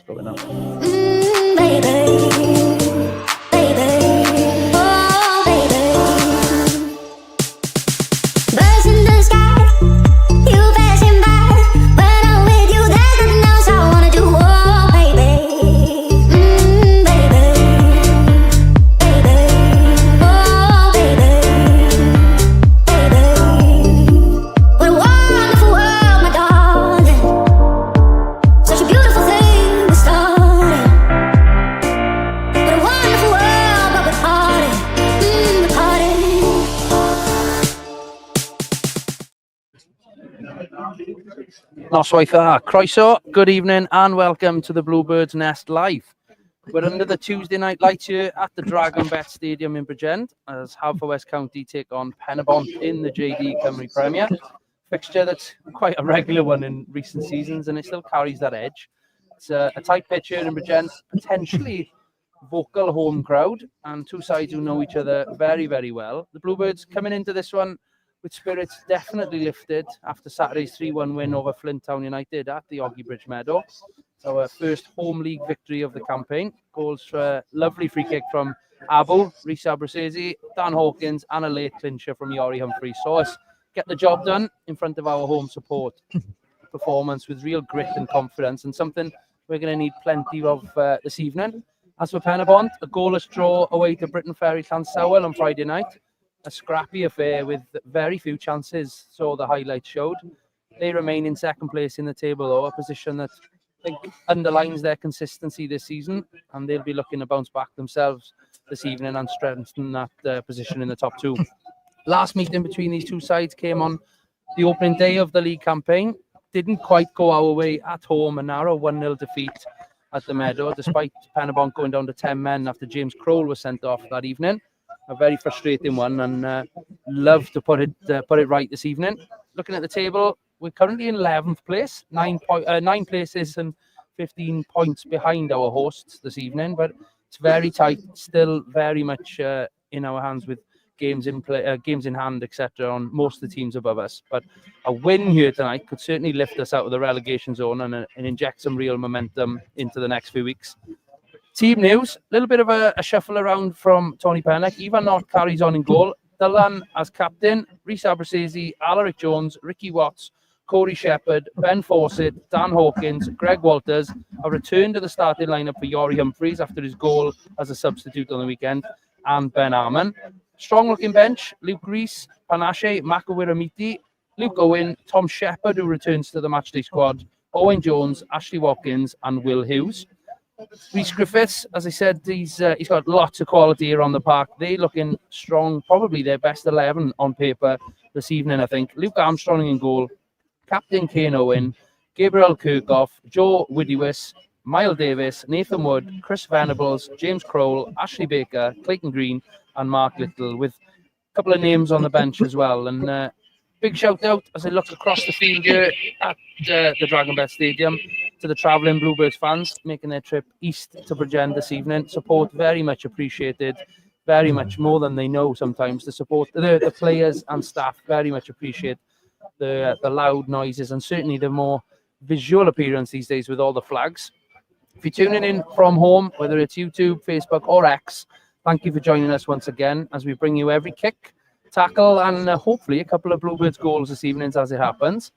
going up. Noswaith Croeso, good evening and welcome to the Bluebird's Nest Live. We're under the Tuesday night lights here at the Dragonbet Stadium in Bridgend as Haverfordwest County take on Penybont in the JD Cymru Premier. Fixture that's quite a regular one in recent seasons and it still carries that edge. It's a tight pitch here in Bridgend, potentially vocal home crowd and two sides who know each other very, very well. The Bluebirds coming into this one with spirits definitely lifted after Saturday's 3-1 win over Flint Town United at the Oggy Bridge Meadow. So our first home league victory of the campaign. Goals for a lovely free kick from Abu, Rhys Abrasesi, Dan Hawkins and a late clincher from Yori Humphrey. Saw us get the job done in front of our home support. Performance with real grit and confidence and something we're going to need plenty of this evening. As for Penybont, a goalless draw away to Britain Ferry Llanssowel on Friday night. A scrappy affair with very few chances, so the highlights showed. They remain in second place in the table, though, a position that I think underlines their consistency this season, and they'll be looking to bounce back themselves this evening and strengthen that position in the top two. Last meeting between these two sides came on the opening day of the league campaign. Didn't quite go our way at home, a narrow 1-0 defeat at the Meadow, despite Penybont going down to 10 men after James Crowell was sent off that evening. A very frustrating one, and love to put it right this evening. Looking at the table, we're currently in 11th place, 9 places and 15 points behind our hosts this evening. But it's very tight, still very much in our hands with games in play, games in hand, etc. on most of the teams above us. But a win here tonight could certainly lift us out of the relegation zone and inject some real momentum into the next few weeks. Team news, a little bit of a shuffle around from Tony Pennock. Ivan Knott carries on in goal. Dylan as captain, Rhys Abrasesi, Alaric Jones, Ricky Watts, Corey Shepherd, Ben Fawcett, Dan Hawkins, Greg Walters have returned to the starting lineup for Yori Humphreys after his goal as a substitute on the weekend, and Ben Arman. Strong looking bench, Luke Rees, Panache, Makawiramiti, Luke Owen, Tom Shepherd, who returns to the matchday squad, Owen Jones, Ashley Watkins, and Will Hughes. Rhys Griffiths, as I said, he's got lots of quality here on the park. They're looking strong, probably their best 11 on paper this evening, I think. Luke Armstrong in goal, Captain Kane Owen, Gabriel Kirkhoff, Joe Widiwis, Mile Davis, Nathan Wood, Chris Venables, James Crowell, Ashley Baker, Clayton Green, and Mark Little, with a couple of names on the bench as well. And big shout out as I look across the field here at the Dragonbet Stadium to the travelling Bluebirds fans making their trip east to Bridgend this evening. Support very much appreciated, very much more than they know sometimes. The support, the players and staff very much appreciate the loud noises and certainly the more visual appearance these days with all the flags. If you're tuning in from home, whether it's YouTube, Facebook or X, thank you for joining us once again as we bring you every kick, tackle and hopefully a couple of Bluebirds goals this evening as it happens.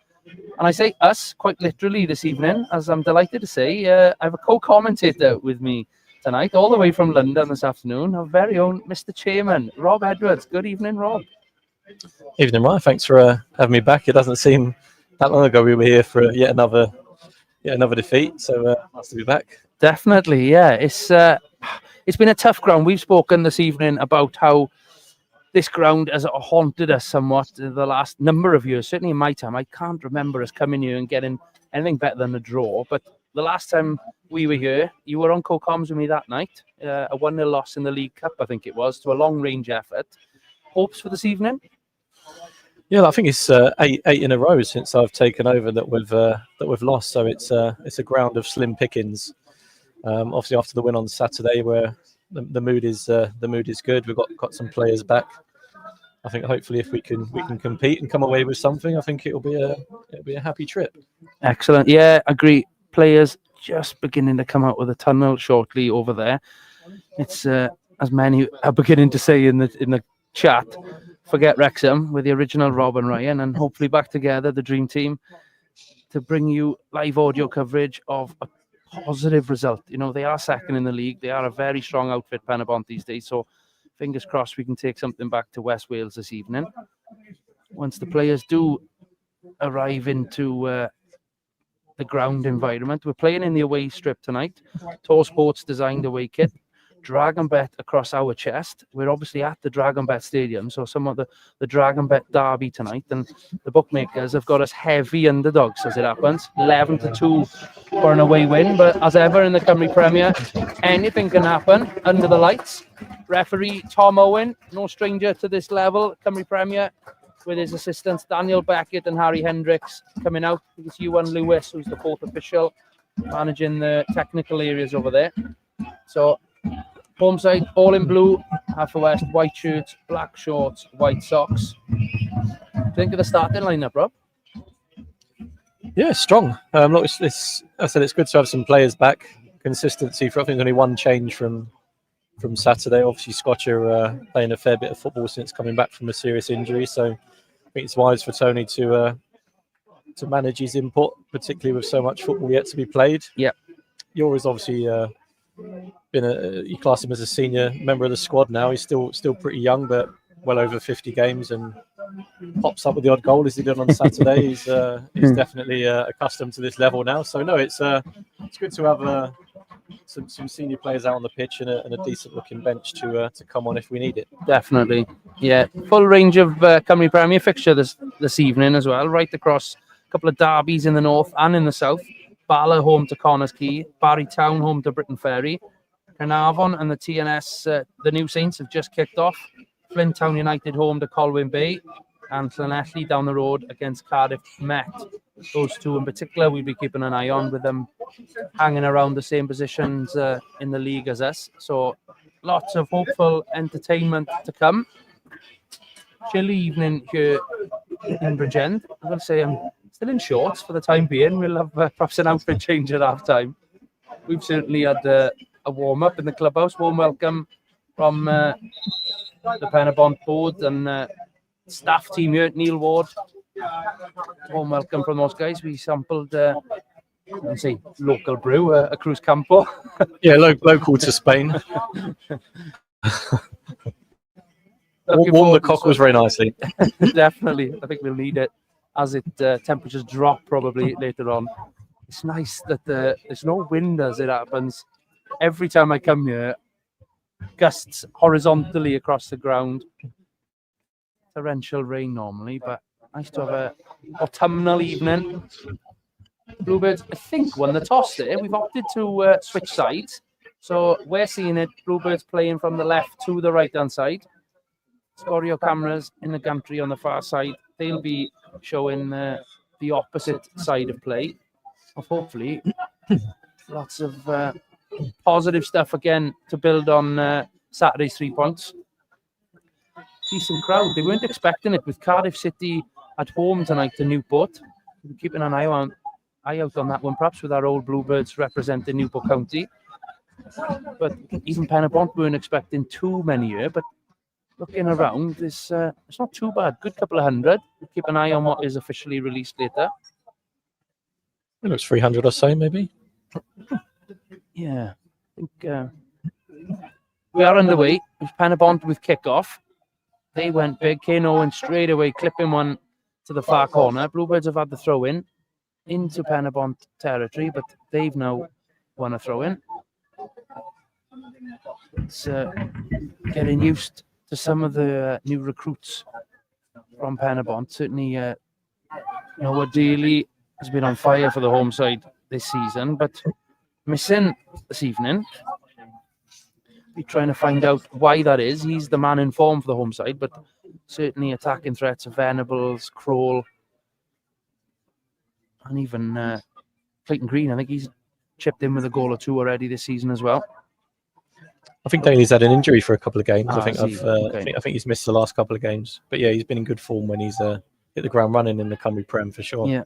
And I say us quite literally this evening, as I'm delighted to say I have a co-commentator with me tonight, all the way from London this afternoon, our very own Mr. Chairman, Rob Edwards. Good evening, Rob. Evening, Ryan. Thanks for having me back. It doesn't seem that long ago we were here for yet another defeat, so nice to be back. Definitely, yeah. It's been a tough ground. We've spoken this evening about how this ground has haunted us somewhat the last number of years. Certainly in my time, I can't remember us coming here and getting anything better than a draw. But the last time we were here, you were on co-coms with me that night. A 1-0 loss in the League Cup, I think it was, to a long-range effort. Hopes for this evening? Yeah, I think it's eight in a row since I've taken over that we've lost. So it's a ground of slim pickings. Obviously, after the win on Saturday, where the mood is good. We've got some players back. I think hopefully if we can compete and come away with something, I think it'll be a happy trip. Excellent. Yeah, agree. Players just beginning to come out with a tunnel shortly over there. It's as many are beginning to say in the chat, forget Wrexham with the original Rob and Ryan, and hopefully back together, the dream team, to bring you live audio coverage of a positive result. You know, they are second in the league. They are a very strong outfit, Penybont, these days. So fingers crossed we can take something back to West Wales this evening. Once the players do arrive into the ground environment, we're playing in the away strip tonight. Tor Sports designed away kit. Dragonbet across our chest. We're obviously at the Dragonbet Stadium, so some of the Dragonbet derby tonight, and the bookmakers have got us heavy underdogs as it happens. 11-2 for an away win, but as ever in the Cymru Premier, anything can happen under the lights. Referee Tom Owen, no stranger to this level, Cymru Premier, with his assistants Daniel Beckett and Harry Hendricks coming out. It's Ewan Lewis, who's the fourth official, managing the technical areas over there. So home side, all in blue, Haverfordwest, white shirts, black shorts, white socks. Think of the starting lineup, Rob? Yeah, strong. Look, I said it's good to have some players back. Consistency for, I think, only one change from Saturday. Obviously, Scotch are playing a fair bit of football since coming back from a serious injury, so I think it's wise for Tony to manage his input, particularly with so much football yet to be played. Yeah, Yora's obviously you class him as a senior member of the squad now. He's still pretty young, but well over 50 games and pops up with the odd goal as he did on Saturday. He's definitely accustomed to this level now. So no, it's good to have some senior players out on the pitch and a decent looking bench to come on if we need it. Definitely. Yeah, full range of Cymru Premier fixture this evening as well, right across a couple of derbies in the north and in the south. Bala home to Connors Quay, Barry Town home to Britain Ferry. Carnarvon and the TNS, the New Saints, have just kicked off. Flint Town United home to Colwyn Bay, and Llanelli down the road against Cardiff Met. Those two in particular we'll be keeping an eye on, with them hanging around the same positions in the league as us. So lots of hopeful entertainment to come. Chilly evening here in Bridgend. I'm going to say I'm still in shorts for the time being. We'll have perhaps an outfit change at half time. We've certainly had a warm-up in the clubhouse. Warm welcome from the Penybont board and staff team here at Neil Ward. Warm welcome from those guys. We sampled, let's see, local brew, a Cruz Campo. Yeah, local to Spain. Warm the cockles very nicely. Definitely. I think we'll need it as temperatures drop probably later on. It's nice that there's no wind as it happens. Every time I come here, gusts horizontally across the ground. Torrential rain normally, but nice to have a autumnal evening. Bluebirds, I think, won the toss there. We've opted to switch sides. So we're seeing it, Bluebirds playing from the left to the right-hand side. Scorio cameras in the gantry on the far side. They'll be showing the opposite side of play. Hopefully, lots of positive stuff again to build on Saturday's 3 points. Decent crowd. They weren't expecting it with Cardiff City at home tonight to Newport. We're keeping an eye out on that one, perhaps with our old Bluebirds representing Newport County. But even Penybont weren't expecting too many here. But looking around, it's not too bad. Good couple of hundred. We'll keep an eye on what is officially released later. It looks 300 or so, maybe. Yeah, I think we are underway. With Penybont with kick-off. They went big. Kane Owen straight away, clipping one to the far corner. Bluebirds have had the throw-in into Penybont territory, but they've now won a throw-in. It's getting used to some of the new recruits from Penybont. Certainly, Noah Daly has been on fire for the home side this season, but missing this evening. Be trying to find out why that is. He's the man in form for the home side, but certainly attacking threats of Venables, Kroll, and even Clayton Green. I think he's chipped in with a goal or two already this season as well. I think Daly's had an injury for a couple of games. I think he's missed the last couple of games. But yeah, he's been in good form when he's hit the ground running in the Cymru Prem for sure. Yeah.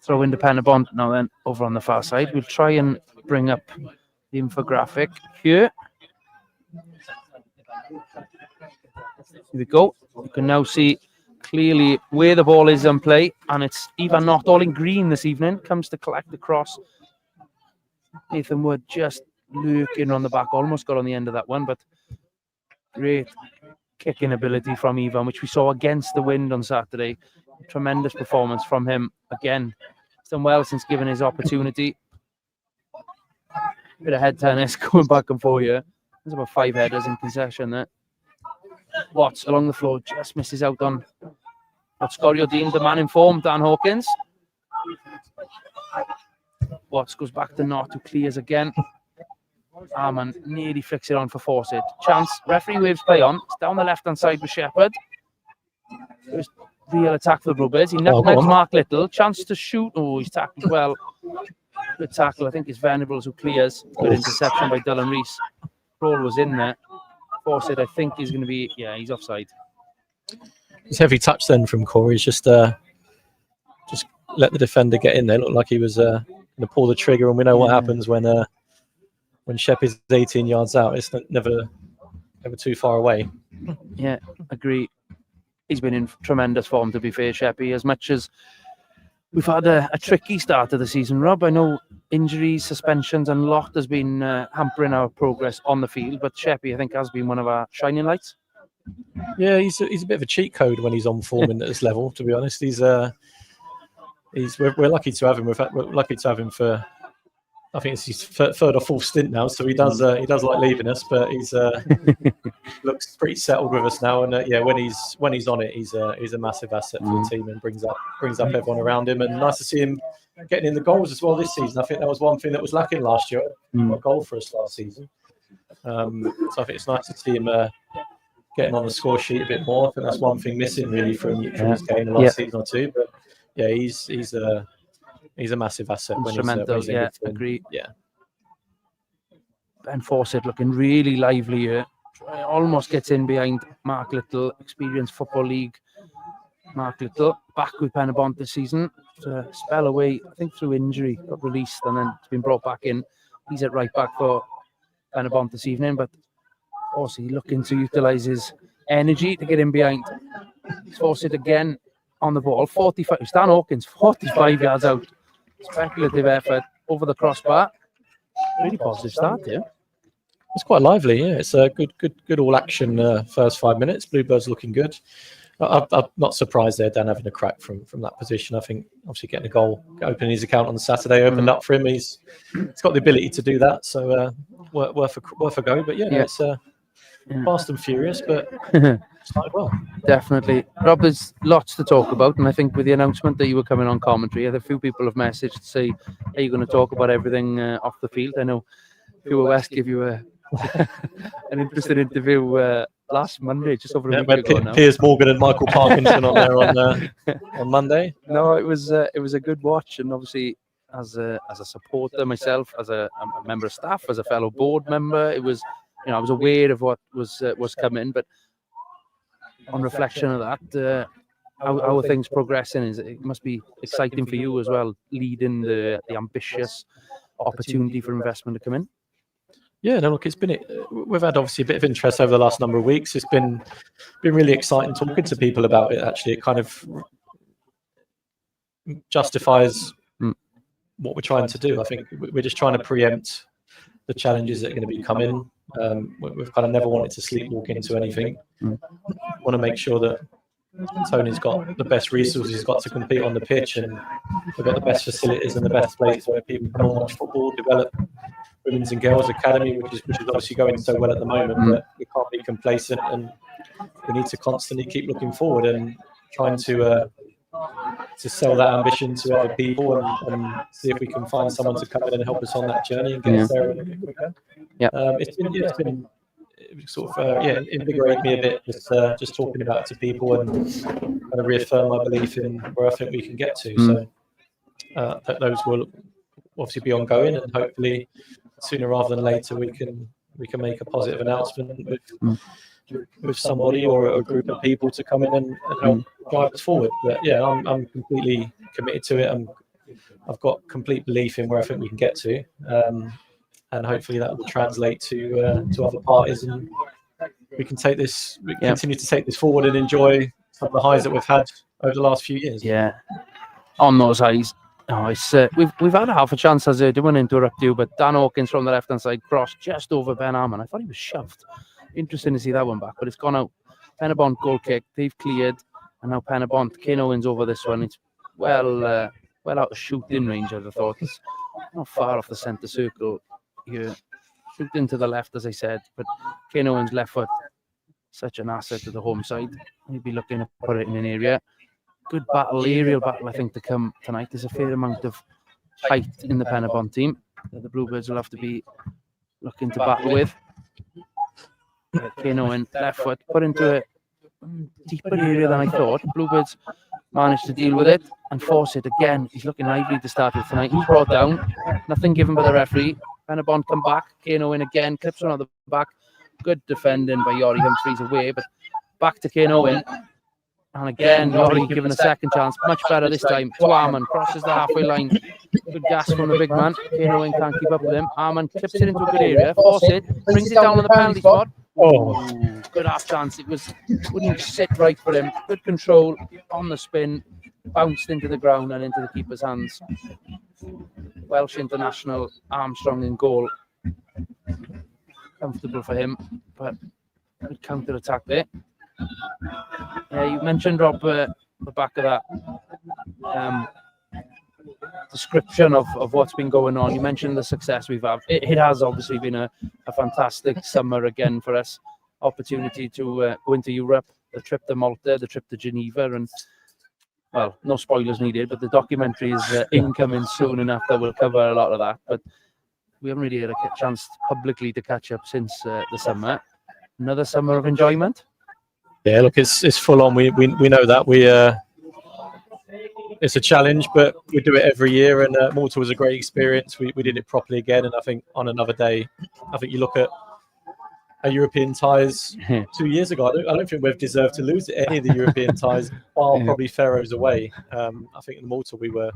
throw into Penybont. Now then, over on the far side, we'll try and bring up the infographic here. Here we go. You can now see clearly where the ball is in play, and it's even not all in green this evening. Comes to collect the cross. Nathan Wood just lurking on the back, almost got on the end of that one, but great kicking ability from Ivan, which we saw against the wind on Saturday. Tremendous performance from him again. He's done well since given his opportunity. Bit of head tennis going back and forth here. There's about 5 headers in possession there. Watts along the floor just misses out on Scorio Dean, the man in form, Dan Hawkins. Watts goes back to Knott, who clears again. Arman nearly flicks it on for Fawcett. Chance, referee waves play on. It's down the left-hand side with Shepherd. First real attack for the Bluebirds. He nutmegs Mark Little. Chance to shoot. Oh, he's tackled well. Good tackle. I think it's Venables who clears. Good interception by Dylan Rees. Roll was in there. Fawcett, I think, is going to be... Yeah, he's offside. It's heavy touch then from Corey. He's just let the defender get in there. Looked like he was going to pull the trigger, and we know what happens when Shep is 18 yards out. It's never too far away. Yeah, agree. He's been in tremendous form, to be fair, Sheppy. As much as we've had a tricky start of the season, Rob, I know injuries, suspensions, and a lot has been hampering our progress on the field, but Sheppy, I think, has been one of our shining lights. Yeah, he's a bit of a cheat code when he's on form at this level, to be honest. We're lucky to have him. We're lucky to have him for, I think it's his third or fourth stint now, so he does like leaving us, but he's looks pretty settled with us now. And when he's on it, he's a massive asset for the team and brings up everyone around him. And nice to see him getting in the goals as well this season. I think that was one thing that was lacking last year. A goal for us last season. So I think it's nice to see him getting on the score sheet a bit more. I think that's one thing missing really from his game the last season or two. But yeah, he's a massive asset. Instrumental, when he's agree. Yeah. Ben Fawcett looking really lively here. Almost gets in behind Mark Little, experienced Football League. Mark Little back with Penybont this season. A spell away, I think, through injury, got released and then it's been brought back in. He's at right back for Penybont this evening, but also looking to utilise his energy to get in behind. Fawcett again on the ball. 45. Stan Hawkins, 45 yards out. Speculative effort over the crossbar. Really positive start here. It's quite lively, yeah. It's a good all-action first 5 minutes. Bluebirds looking good. I'm not surprised there, Dan having a crack from that position. I think obviously getting a goal, opening his account on Saturday opened up for him. He's got the ability to do that, so worth a go. But it's fast and furious, but started well. Definitely. Rob, there's lots to talk about, and I think with the announcement that you were coming on commentary, a few people have messaged to say, are you going to talk about everything off the field? I know Haverfordwest gave you an interesting interview last Monday, just over a week ago now. Piers Morgan and Michael Parkinson on there on Monday. No, it was a good watch, and obviously as a supporter myself, as a member of staff, as a fellow board member, it was, I was aware of what was coming, but on reflection of that, how are things progressing? It must be exciting for you as well, leading the ambitious opportunity for investment to come in. Yeah, no, look, we've had obviously a bit of interest over the last number of weeks. It's been really exciting talking to people about it. Actually, it kind of justifies what we're trying to do. I think we're just trying to preempt the challenges that are going to be coming. We've kind of never wanted to sleepwalk into anything. Want to make sure that Tony's got the best resources he's got to compete on the pitch, and we've got the best facilities and the best places where people can watch football, develop women's and girls academy, which is obviously going so well at the moment. But we can't be complacent, and we need to constantly keep looking forward and trying to sell that ambition to other people and see if we can find someone to come in and help us on that journey and get us there a bit quicker. It's been sort of invigorated me a bit just talking about it to people and kind of reaffirm my belief in where I think we can get to. So those will obviously be ongoing, and hopefully sooner rather than later we can make a positive announcement with somebody or a group of people to come in and help drive us forward. But yeah, I'm completely committed to it. I'm I've got complete belief in where I think we can get to, and hopefully that will translate to other parties, and we can continue to take this forward and enjoy some of the highs that we've had over the last few years. Yeah, on those highs. Oh, it's we've had half a chance, as I didn't want to interrupt you, but Dan Hawkins from the left-hand side crossed just over Ben Harmon. I thought he was shoved. Interesting to see that one back, but it's gone out. Penybont goal kick, they've cleared, and now Penybont, Kane Owens over this one. It's well out of shooting range, I'd have thought. It's not far off the centre circle here. Shooting to the left, as I said, but Kane Owens' left foot, such an asset to the home side. He'll be looking to put it in an area. Good battle, aerial battle, I think, to come tonight. There's a fair amount of height in the Penybont team that the Bluebirds will have to be looking to battle with. Kane Owen, left foot, put into a deeper area than I thought. Bluebirds managed to deal with it and force it again. He's looking lively to start with tonight. He's brought down, nothing given by the referee. Penybont come back. Kane Owen again, clips one on the back. Good defending by Yori Humphreys away, but back to Kane Owen. And again, Yori given a second chance. Much better this time. To Arman, crosses the halfway line. Good gas from the big man. Kane Owen can't keep up with him. Arman clips it into a good area. Force it. Brings it down on the penalty spot. Oh, good half chance. It wouldn't sit right for him. Good control on the spin. Bounced into the ground and into the keeper's hands. Welsh international Armstrong in goal. Comfortable for him, but good counter attack there. Yeah, you mentioned, Rob, the back of that description of what's been going on. You mentioned the success we've had. It has obviously been a fantastic summer again for us. Opportunity to go into Europe, the trip to Malta, the trip to Geneva, and well, no spoilers needed, but the documentary is incoming soon enough that will cover a lot of that. But we haven't really had a chance publicly to catch up since the summer. Another summer of enjoyment. Yeah, look, it's full on. We know that it's a challenge, but we do it every year. And Malta was a great experience. We did it properly again, and I think on another day, I think you look at our European ties 2 years ago. I don't think we've deserved to lose any of the European ties, while probably Faroes away. I think in Malta we were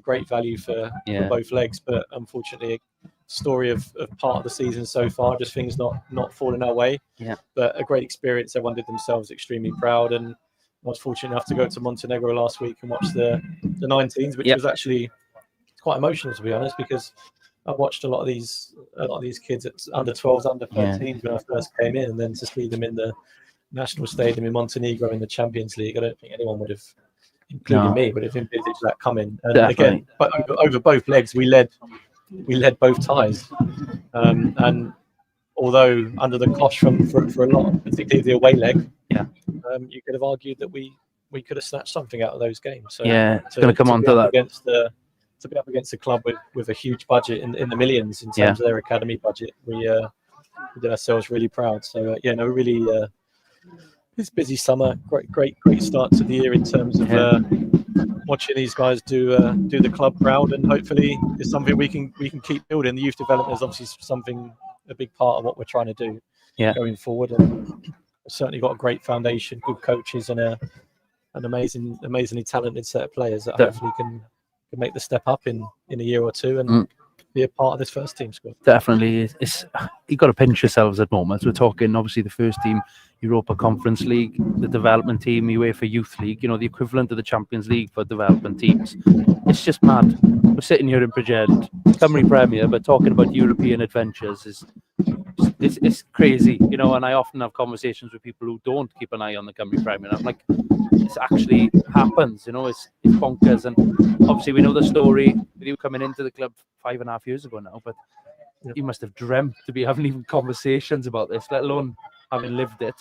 great value for both legs, but unfortunately, story of part of the season so far, just things not falling our way. But a great experience. Everyone did themselves extremely proud, and I was fortunate enough to go to Montenegro last week and watch the 19s, which was actually quite emotional, to be honest, because I watched a lot of these kids at under 12s, under 13s when I first came in, and then to see them in the national stadium in Montenegro in the Champions League, I don't think anyone would have, including me, would have envisaged that coming. And again, but over both legs, we led both ties, and although under the cosh for a lot, particularly the away leg, you could have argued that we could have snatched something out of those games. So it's going to come on to that. To be up against a club with a huge budget in the millions in terms of their academy budget, we did ourselves really proud. So really, it's busy summer. Great start to the year in terms of watching these guys do the club proud, and hopefully it's something we can keep building. The youth development is obviously a big part of what we're trying to do going forward, and we've certainly got a great foundation, good coaches, and an amazingly talented set of players that hopefully can make the step up in a year or two and be a part of this first team squad. Definitely. You've got to pinch yourselves at moments. We're talking obviously the first team Europa Conference League, the development team UEFA Youth League, the equivalent of the Champions League for development teams. It's just mad. We're sitting here in Bridgend, Cymru Premier, but talking about European adventures it's crazy, and I often have conversations with people who don't keep an eye on the Cymru Premier. I'm like, this actually happens, it's bonkers. And obviously we know the story with you coming into the club 5.5 years ago now, but you must have dreamt to be having even conversations about this, let alone having lived it.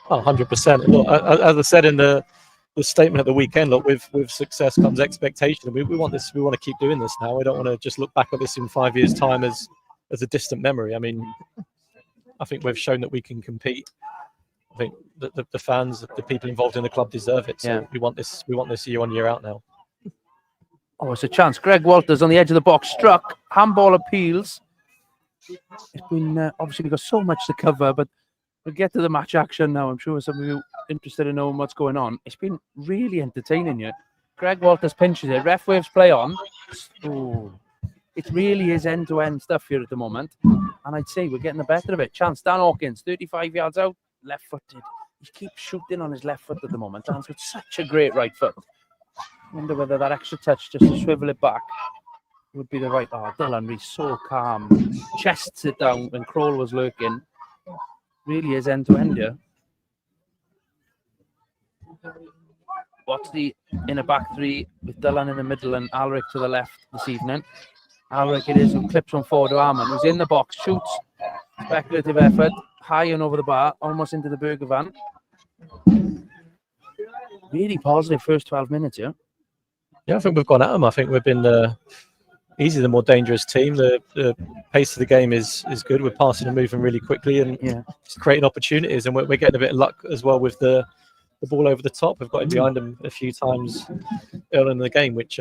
100%. Look, as I said in the statement at the weekend, look, with success comes expectation. We want this. We want to keep doing this now. We don't want to just look back at this in 5 years' time as a distant memory. I mean, I think we've shown that we can compete. I think the fans, the people involved in the club deserve it. So we want this year on, year out now. Oh, it's a chance. Greg Walters on the edge of the box, struck. Handball appeals. It's been obviously we've got so much to cover, but we'll get to the match action now. I'm sure some of you interested in knowing what's going on. It's been really entertaining here. Greg Walters pinches it. Ref waves play on. Ooh. It really is end-to-end stuff here at the moment. And I'd say we're getting the better of it. Chance, Dan Hawkins, 35 yards out, left-footed. He keeps shooting on his left foot at the moment. Dan's got such a great right foot. Wonder whether that extra touch just to swivel it back would be the right. Oh, Dylan Rees, so calm. Chests it down when Kroll was lurking. Really is end-to-end here. Watsley in a back three with Dylan in the middle and Alric to the left this evening. Alric it is who clips one forward to Arman, who's in the box, shoots. Speculative effort, high and over the bar, almost into the burger van. Really positive first 12 minutes, yeah? Yeah, I think we've gone at them. I think we've been easily the more dangerous team. The pace of the game is good. We're passing and moving really quickly and creating opportunities. And we're getting a bit of luck as well with the ball over the top. We've got it behind them a few times early in the game, which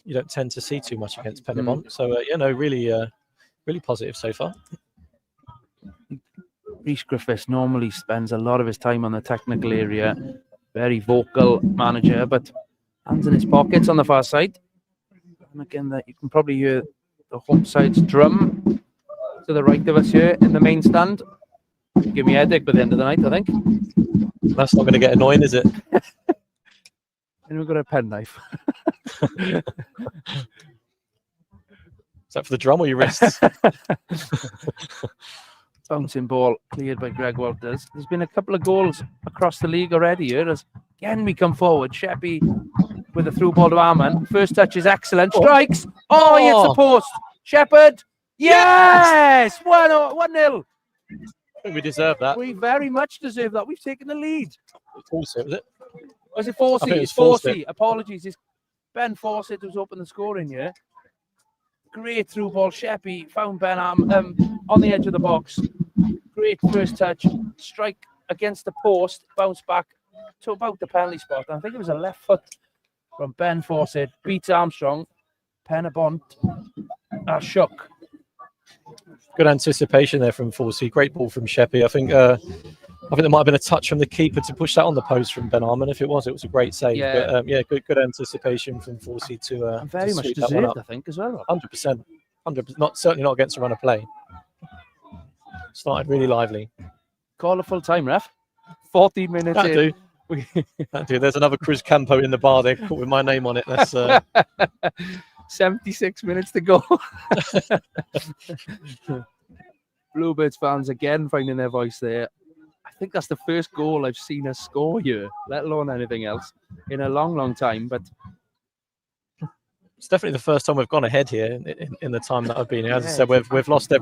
you don't tend to see too much against Penybont. So, really positive so far. Rhys Griffiths normally spends a lot of his time on the technical area. Very vocal manager, but hands in his pockets on the far side. And again, that you can probably hear the home side's drum to the right of us here in the main stand. Give me a headache by the end of the night, I think. That's not going to get annoying, is it? And we've got a penknife. Is that for the drum or your wrists? Bouncing ball cleared by Greg Walters. There's been a couple of goals across the league already here. As again, we come forward. Sheppy with a through ball to Arman. First touch is excellent. Strikes. Oh, he hits the post. Shepherd. Yes! 1-0. I think we deserve that. We very much deserve that. We've taken the lead. Fawcett, was it? Was it Forsey? It's Fawcett. Apologies. It's Ben Fawcett who's opened the scoring here. Great through ball. Sheppy found Ben on the edge of the box. Great first touch. Strike against the post. Bounce back to about the penalty spot. I think it was a left foot from Ben Fawcett. Beats Armstrong. Penybont are shook. Good anticipation there from Forsey. Great ball from Sheppy. I think there might have been a touch from the keeper to push that on the post from Ben Arman. If it was a great save. Yeah, but, good anticipation from Forsey to very much deserved, I think, as well. 100%. Certainly not against a run of play. Started really lively. Call a full time, ref. 14 minutes in. That'll do. There's another Cruz Campo in the bar there with my name on it. That's 76 minutes to go. Bluebirds fans again finding their voice there. I think that's the first goal I've seen us score here, let alone anything else, in a long, long time. But it's definitely the first time we've gone ahead here in the time that I've been here. As I said, we've lost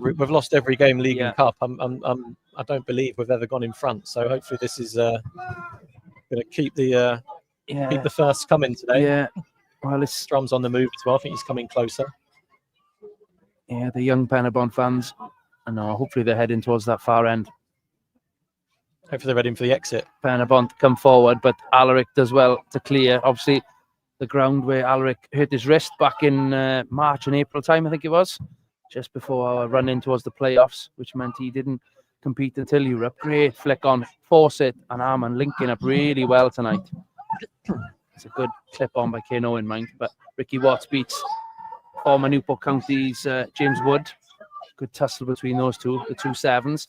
every game, league and cup. I don't believe we've ever gone in front. So hopefully this is going to keep the first coming today. Yeah. Well, it's Strum's on the move as well. I think he's coming closer. Yeah, the young Penybont fans. I know. Hopefully they're heading towards that far end. Hopefully they're ready for the exit. Penybont come forward, but Alaric does well to clear. Obviously, the ground where Alaric hurt his wrist back in March and April time, I think it was, just before our run in towards the playoffs, which meant he didn't compete until Europe. Great flick on Fawcett and Arman linking up really well tonight. It's a good clip on by Kane Owen, mind, but Ricky Watts beats former Newport County's James Wood. Good tussle between those two, the two sevens.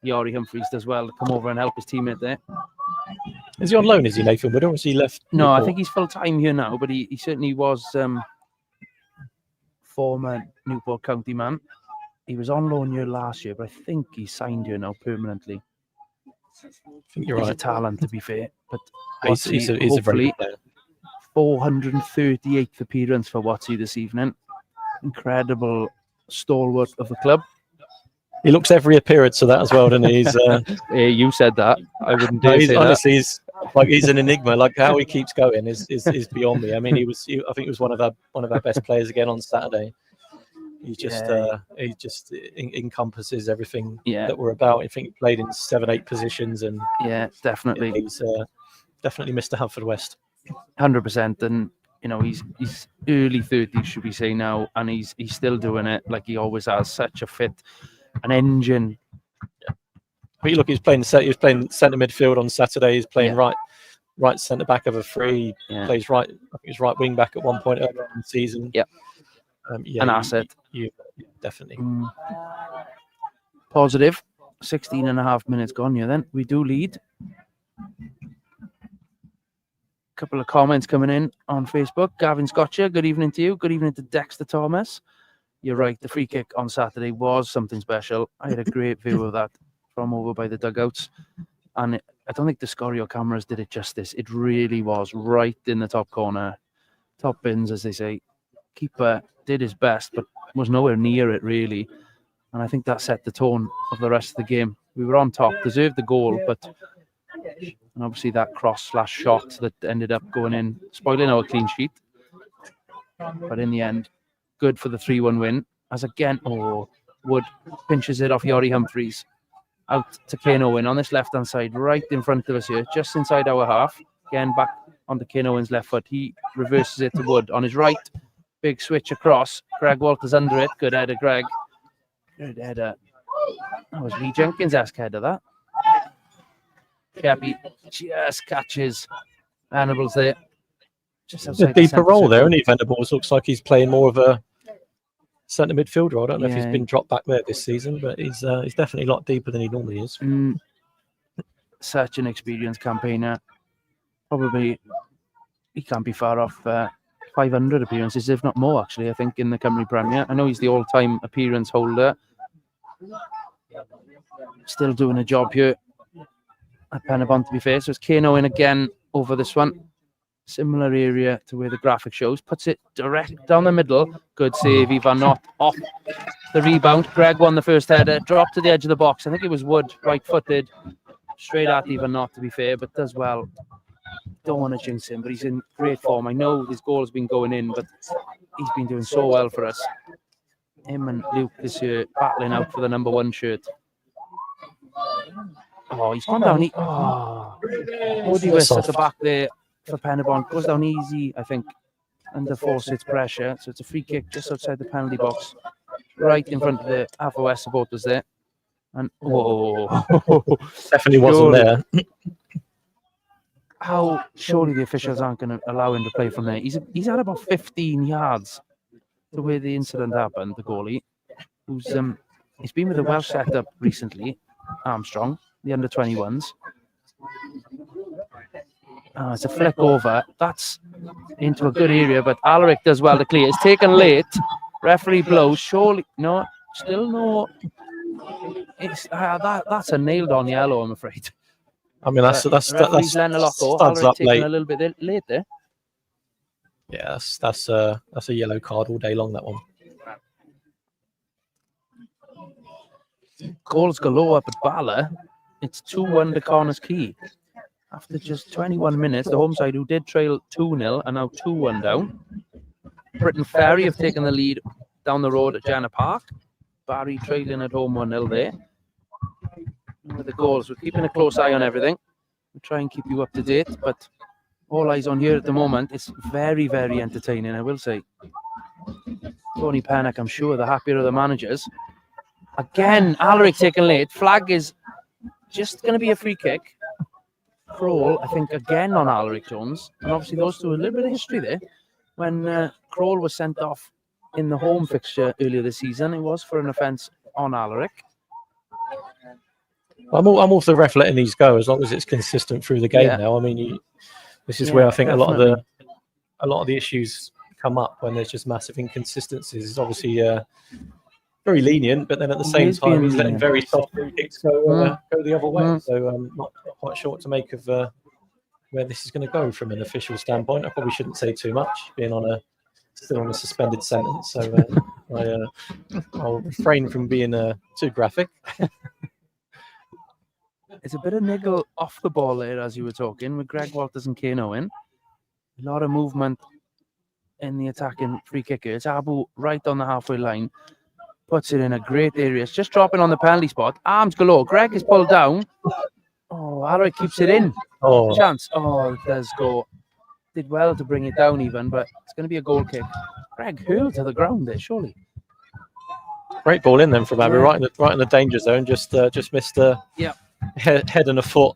Yori Humphreys does well to come over and help his teammate there. Is he on loan, is he, Nathan Wood, or has he left? No, Newport? I think he's full-time here now, but he certainly was former Newport County man. He was on loan here last year, but I think he's signed here now permanently. I think you're He's right. a talent, to be fair. But He's a very good player. 438th appearance for Watsy this evening. Incredible stalwart of the club. He looks every appearance of that as well, doesn't he? He's, Hey, you said that. I wouldn't dare say honestly, that. he's an enigma. Like how he keeps going is beyond me. I mean, I think he was one of our best players again on Saturday. He just encompasses everything that we're about. I think he played in 7-8 positions, and definitely. He's definitely Mr. Haverfordwest. 100%, and you know he's early 30s, should we say now, and he's still doing it like he always has. Such a fit, an engine. But look, he was playing centre midfield on Saturday. He's playing right right centre back of a free, Yeah. plays right. I think he's right wing back at one point earlier in the season. Yep. Yeah, An asset. You definitely. Positive. 16 and a half minutes gone here then. We do lead. Couple of comments coming in on Facebook. Gavin Scotcher, good evening to you. Good evening to Dexter Thomas. You're right, the free kick on Saturday was something special. I had a great view of that from over by the dugouts. And I don't think the Scorio cameras did it justice. It really was right in the top corner. Top bins, as they say. Keeper did his best, but was nowhere near it, really. And I think that set the tone of the rest of the game. We were on top, deserved the goal, but and obviously that cross/shot that ended up going in, spoiling our clean sheet. But in the end, good for the 3-1 win. As again, Wood pinches it off Yori Humphreys. Out to Kane Owen on this left-hand side, right in front of us here, just inside our half. Again, back onto Kane Owen's left foot. He reverses it to Wood on his right. Big switch across. Greg Walters under it. Good header, Greg. Good header. That was Lee Jenkins' header, that. Kepi just catches Venables there. Just outside the deeper role there, and Venables looks like he's playing more of a centre midfielder. I don't know if he's been dropped back there this season, but he's definitely a lot deeper than he normally is. Such an experienced campaigner. Probably he can't be far off 500 appearances, if not more, actually, I think, in the Cymru Premier. I know he's the all-time appearance holder. Still doing a job here at Penybont, to be fair. So it's Kane Owen again over this one. Similar area to where the graphic shows. Puts it direct down the middle. Good save, Ivan Not off the rebound. Greg won the first header. Dropped to the edge of the box. I think it was Wood, right-footed. Straight at Ivan Not, to be fair, but does well. Don't want to jinx him, but he's in great form. I know his goal has been going in, but he's been doing so well for us. Him and Luke this year battling out for the number 1 shirt. Oh, he's gone down. Woody West at the back there for Penybont. Goes down easy, I think, under Fawcett's pressure. So it's a free kick just outside the penalty box, right in front of the Haverfordwest supporters there. And definitely wasn't there. How surely the officials aren't going to allow him to play from there. He's at about 15 yards to where the incident happened, the goalie, who's he's been with a Welsh setup recently, Armstrong, the under-21s. It's a flick over. That's into a good area, but Alaric does well to clear. It's taken late. Referee blows. Surely, no, still no. It's that's a nailed-on yellow, I'm afraid. I mean, that's studs up late. A little bit late there. Yeah, that's a yellow card all day long, that one. Goals galore up at Bala. It's 2-1 to Corners Key. After just 21 minutes, the home side, who did trail 2-0, are now 2-1 down. Britain Ferry have taken the lead down the road at Jana Park. Barry trailing at home 1-0 there. With the goals, we're keeping a close eye on everything. We'll try and keep you up to date, but all eyes on here at the moment. It's very, very entertaining, I will say. Tony Pennock, I'm sure, the happier of the managers. Again, Alaric taken late. Flag is just going to be a free kick. Kroll, I think, again on Alaric Jones. And obviously those two, a little bit of history there. When Kroll was sent off in the home fixture earlier this season, it was for an offence on Alaric. I'm all for the ref letting these go as long as it's consistent through the game. Now, I mean, this is where I think definitely. a lot of the issues come up when there's just massive inconsistencies. It's obviously very lenient, but then at the same time, he's letting very soft free kicks go the other way. So I'm not quite sure what to make of where this is going to go from an official standpoint. I probably shouldn't say too much, being still on a suspended sentence. So I'll refrain from being too graphic. It's a bit of niggle off the ball there, as you were talking, with Greg Walters and Kane Owen. A lot of movement in the attacking free kicker. It's Abu right on the halfway line. Puts it in a great area. It's just dropping on the penalty spot. Arms galore. Greg is pulled down. Oh, Alaric keeps it in. Chance. Oh, it does go. Did well to bring it down even, but it's going to be a goal kick. Greg hurled to the ground there, surely. Great ball in then from Abu, right in the danger zone. Just missed head and a foot.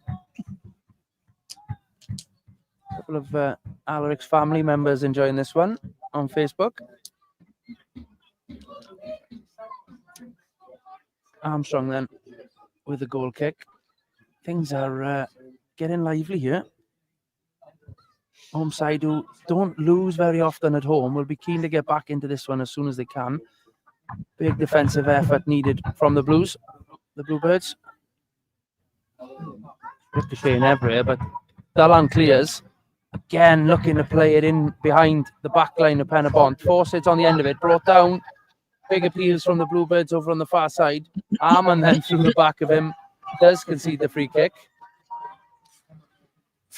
couple of Alaric's family members enjoying this one on Facebook. Armstrong then with the goal kick. Things are getting lively here. Home side, who don't lose very often at home, will be keen to get back into this one as soon as they can. Big defensive effort needed from the Bluebirds. Ricocheting everywhere, but Dalan clears. Again, looking to play it in behind the back line of Penybont. Fawcett's on the end of it, brought down. Big appeals from the Bluebirds over on the far side. Arman then through the back of him does concede the free kick.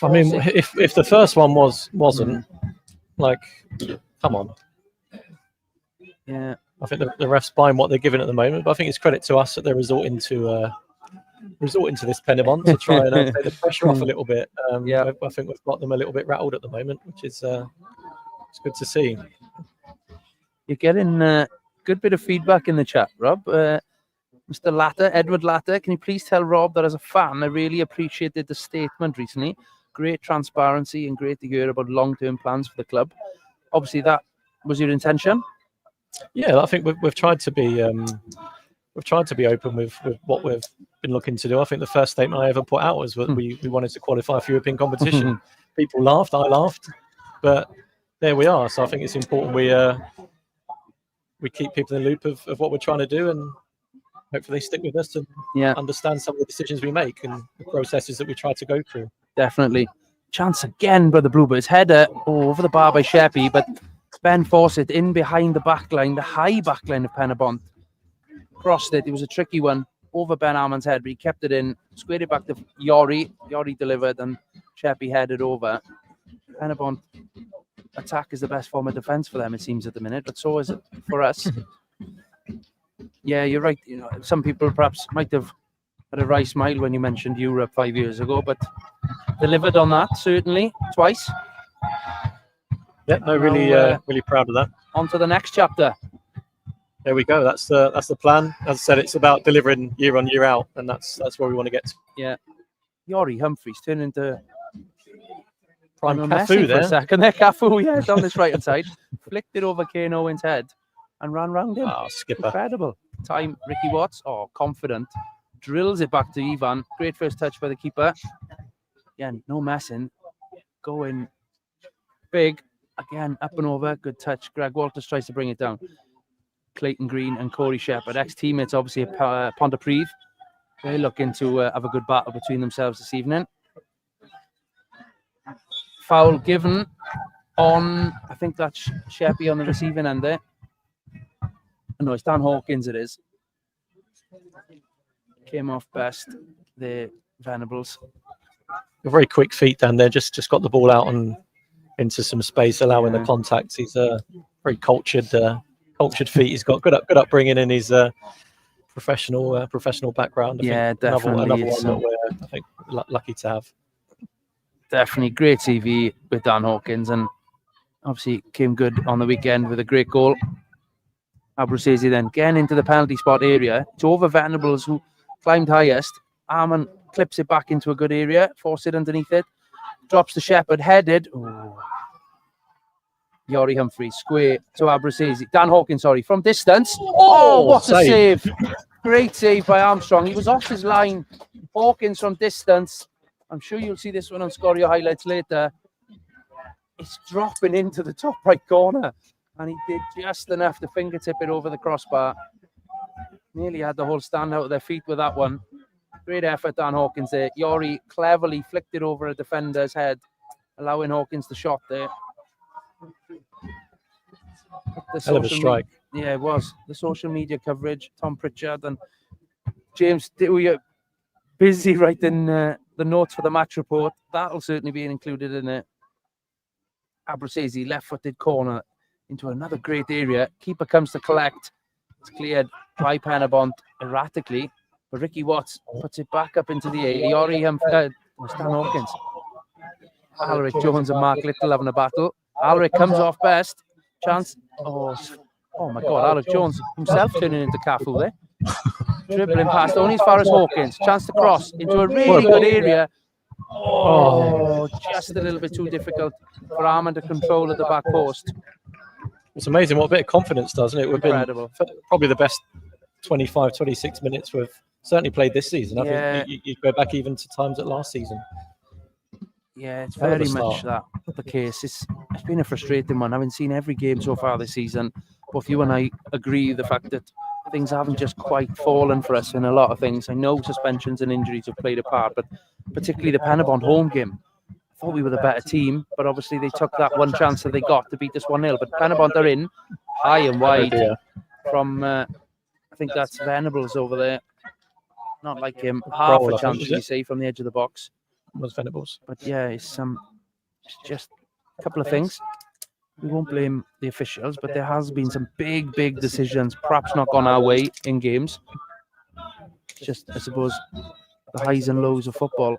I mean, if the first one wasn't like, come on. Yeah, I think the refs buying what they're giving at the moment, but I think it's credit to us that they're resorting to this Penybont to try and take the pressure off a little bit. Yeah, I think we've got them a little bit rattled at the moment, which is it's good to see. you're getting a good bit of feedback in the chat, Rob. Mr. Latter, Edward Latter, can you please tell Rob that as a fan, I really appreciated the statement recently. Great transparency and great to hear about long-term plans for the club. Obviously, that was your intention. Yeah, I think we've tried to be open with what we've been looking to do. I think the first statement I ever put out was that we wanted to qualify for European competition. People laughed, I laughed, but there we are. So I think it's important we keep people in the loop of what we're trying to do, and hopefully stick with us and understand some of the decisions we make and the processes that we try to go through. Definitely. Chance again by the Bluebirds. Header over the bar by Sheppy, but Ben Fawcett in behind the back line, the high back line of Penybont. Crossed it. It was a tricky one over Ben Arman's head, but he kept it in, squared it back to Yori. Yori delivered and Sheppy headed over. Penybont attack is the best form of defence for them, it seems, at the minute, but so is it for us. Yeah, you're right. You know, some people perhaps might have had a wry smile when you mentioned Europe 5 years ago, but delivered on that certainly twice. Yeah, no, really proud of that. On to the next chapter. There we go. That's the plan. As I said, it's about delivering year on year out, and that's where we want to get to. Yeah, Yori Humphreys turned into prime Cafu there. For a second there, Cafu, yeah, down this right hand side, flicked it over Kane Owen's head and ran round him. Oh, skipper. Incredible. Time, Ricky Watts, confident. Drills it back to Ivan. Great first touch by the keeper. Again, no messing. Going big. Again, up and over. Good touch. Greg Walters tries to bring it down. Clayton Green and Corey Shepherd, ex-teammates, obviously at Pontypridd. They're looking to have a good battle between themselves this evening. Foul given on, I think that's Sheppy on the receiving end there. No, it's Dan Hawkins, it is. Came off best, the Venables. A very quick feet down there, just got the ball out and into some space, allowing the contact. He's a very cultured feet. He's got good upbringing in his professional background. Definitely. Another one that we're, I think, lucky to have. Definitely great CV with Dan Hawkins, and obviously came good on the weekend with a great goal. Abruzzese then getting into the penalty spot area. It's over Venables, who climbed highest. Arman clips it back into a good area. Fawcett underneath it. Drops to Shepherd, headed. Ooh. Yori Humphreys, square to Abruzzese. Dan Hawkins, from distance. Oh, what a save. Great save by Armstrong. He was off his line. Hawkins from distance. I'm sure you'll see this one on Scorio highlights later. It's dropping into the top right corner. And he did just enough to fingertip it over the crossbar. Nearly had the whole stand out of their feet with that one. Great effort, Dan Hawkins there. Yori cleverly flicked it over a defender's head, allowing Hawkins the shot there. Hell of a strike. Yeah, it was. The social media coverage, Tom Pritchard and James, we are busy writing the notes for the match report. That'll certainly be included in it. Abruzzese, left-footed corner into another great area. Keeper comes to collect. It's cleared by Penybont erratically, but Ricky Watts puts it back up into the air. Yori Stan Hawkins. Alaric Jones and Mark Little having a battle. Alaric comes off best. Chance. Oh my God, Alaric Jones himself turning into Cafu there. Dribbling past only as far as Hawkins. Chance to cross into a really good area. Oh, just a little bit too difficult for Arman to control at the back post. It's amazing what a bit of confidence does, isn't it? We've been Incredible. probably the best 25, 26 minutes we've certainly played this season. Yeah. I think you go back even to times at last season. Yeah, it's Hell of a very much start. that the case. It's been a frustrating one. I haven't seen every game so far this season. Both you and I agree the fact that things haven't just quite fallen for us in a lot of things. I know suspensions and injuries have played a part, but particularly the Penybont home game. I thought we were the better team, but obviously they took that one chance that they got to beat us 1-0. But Penybont are in high and wide from, I think that's Venables over there. Not like him. Half a chance, you say, from the edge of the box. Was Venables. But yeah, it's just a couple of things. We won't blame the officials, but there has been some big decisions, perhaps not gone our way in games. Just, I suppose, the highs and lows of football.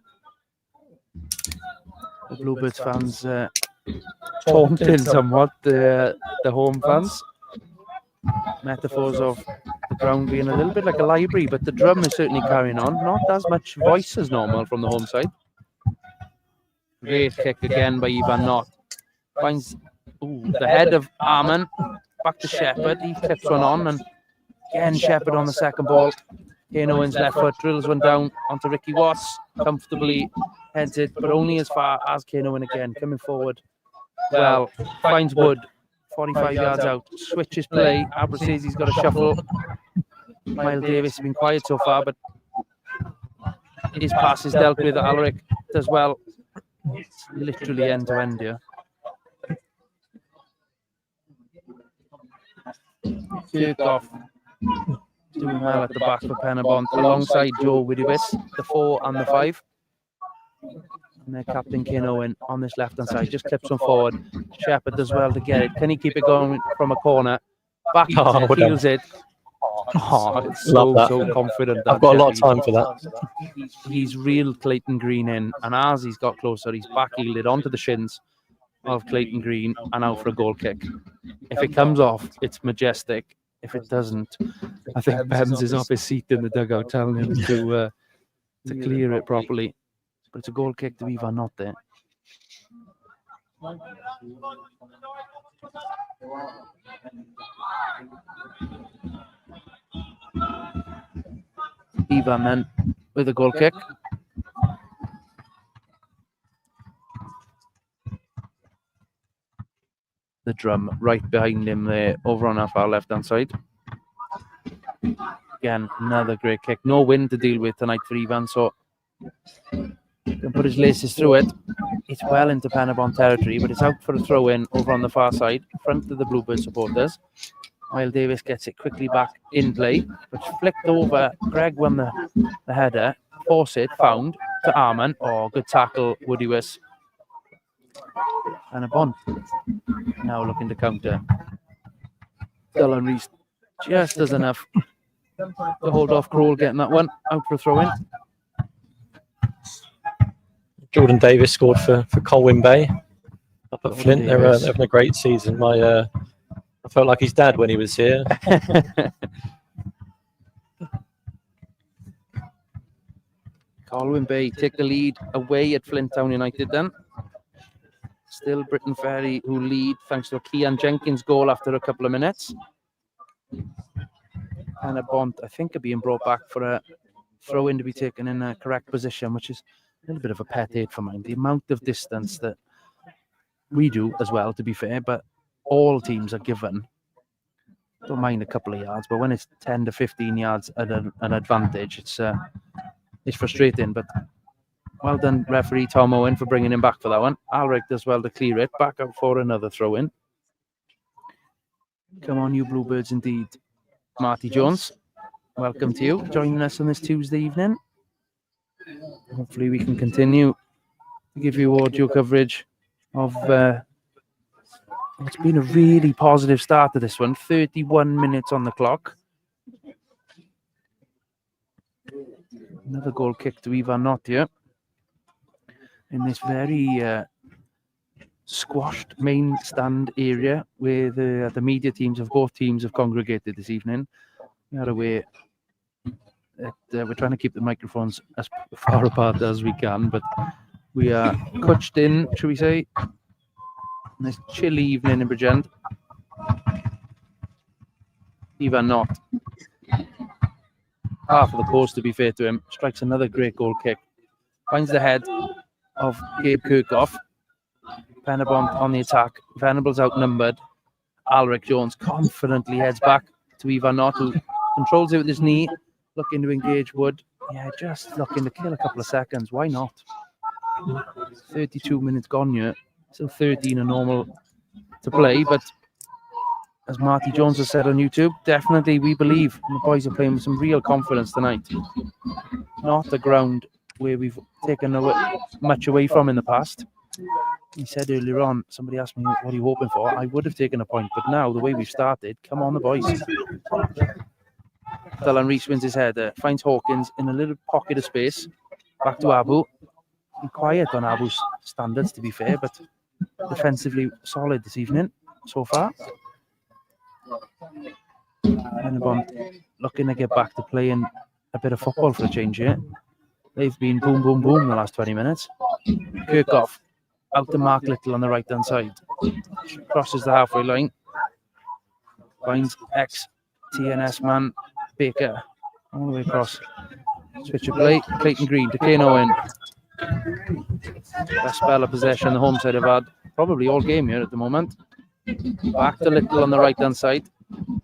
The Bluebirds fans taunting somewhat the home fans. Metaphors of the ground being a little bit like a library, but the drum is certainly carrying on. Not as much voice as normal from the home side. Great kick again by Ivan Knott. Finds the head of Arman. Back to Shepherd. He clips one on, and again Shepherd on the second ball. Kane Owen's left foot drills one down onto Ricky Watts. Comfortably heads it, but only as far as Kane Owen again. Coming forward. Well, finds Wood. 45 yards out. Switches play. Abra says he's got a shuffle. Miles Davis has been quiet so far, but his pass is dealt with. Alaric does well. It's literally end to end here. Kirkhoff doing well at the back for Penybont alongside Joe Widiwis, the 4 and the 5. And their captain Kane Owen on this left hand side just clips one forward. Shepherd does well to get it. Can he keep it going from a corner? Back heels it. Oh, it's so confident. I've got a lot of time for that. He's reeled Clayton Green in, and as he's got closer, he's back heeled it onto the shins of Clayton Green and out for a goal kick. If it comes off, it's majestic. If it doesn't, I think Benz is off his seat in the dugout telling him to clear it properly. But it's a goal kick to Ivan Knott there. Ivan then with a goal kick. The drum right behind him there, over on our far left hand side. Again, another great kick. No wind to deal with tonight for Ivan, so can put his laces through it. It's well into Penybont territory, but it's out for a throw in over on the far side, front of the Bluebird supporters. While Davis gets it quickly back in play, but flicked over. Greg won the header. Fawcett found to Arman. Oh, good tackle, Widiwis. Penybont now looking to counter. Dylan Reese just does enough to hold off Kroll getting that one. Out for a throw in. Jordan Davis scored for Colwyn Bay up at Flint. They're having a great season. I felt like his dad when he was here. Colwyn Bay take the lead away at Flint Town United then. Still Britton Ferry who lead thanks to a Kean Jenkins goal after a couple of minutes. Penybont, I think, are being brought back for a throw-in to be taken in a correct position, which is a little bit of a pet hate for mine. The amount of distance that we do as well, to be fair, but all teams are given. Don't mind a couple of yards, but when it's 10 to 15 yards at an advantage, it's frustrating. But well done, referee Tom Owen, for bringing him back for that one. Alric does well to clear it. Back out for another throw-in. Come on, you Bluebirds, indeed. Marty Jones, welcome to you, joining us on this Tuesday evening. Hopefully we can continue to give you audio coverage of it's been a really positive start to this one. 31 minutes on the clock. Another goal kick to Ivan Knott here in this very squashed main stand area where the media teams of both teams have congregated this evening. We are aware that we're trying to keep the microphones as far apart as we can, but We are coached in, should we say, on this chilly evening in Bridgend. Even not. Half of the post, to be fair to him. Strikes another great goal kick. Finds the head of Gabe Kirkhoff. Penybont on the attack. Venables outnumbered. Alric Jones confidently heads back to Ivan Knott, who controls it with his knee, looking to engage Wood. Yeah, just looking to kill a couple of seconds. Why not? 32 minutes gone here. Still 13 and normal to play, but as Marty Jones has said on YouTube, definitely we believe the boys are playing with some real confidence tonight. Not the ground where we've taken much away from in the past. He said earlier on, somebody asked me, what are you hoping for? I would have taken a point, but now the way we've started, come on the boys. Dylan Reese wins his header, finds Hawkins in a little pocket of space. Back to Abu. Quiet on Abu's standards, to be fair, but defensively solid this evening so far. Penybont looking to get back to playing a bit of football for a change here. They've been boom, boom, boom the last 20 minutes. Kirkhoff out to Mark Little on the right-hand side. Crosses the halfway line. Finds ex-TNS man Baker all the way across. Switch of play. Clayton Green to Kane Owen. Best spell of possession the home side have had probably all game here at the moment. Back to Little on the right-hand side.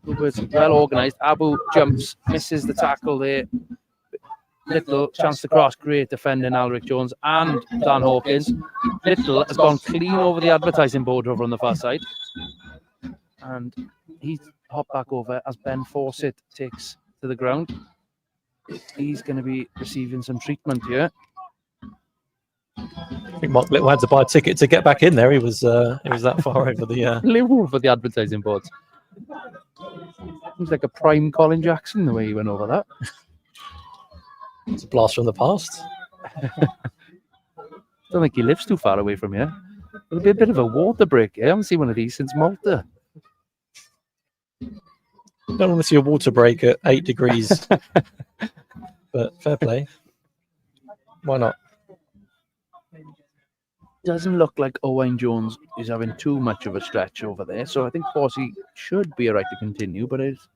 Bluebirds well organised. Abu jumps, misses the tackle there. Little chance to cross, great defending Alric Jones and Dan Hawkins. Little has gone clean over the advertising board over on the far side. And he's hopped back over as Ben Fawcett takes to the ground. He's going to be receiving some treatment here. I think Mark Little had to buy a ticket to get back in there. He was that far over the Liverpool for the advertising boards. Seems like a prime Colin Jackson the way he went over that. It's a blast from the past. Don't think he lives too far away from here. It'll be a bit of a water break. I haven't seen one of these since Malta. Don't want to see a water break at 8 degrees. But fair play. Why not? Doesn't look like Owen Jones is having too much of a stretch over there. So I think Forsey should be alright to continue, but it's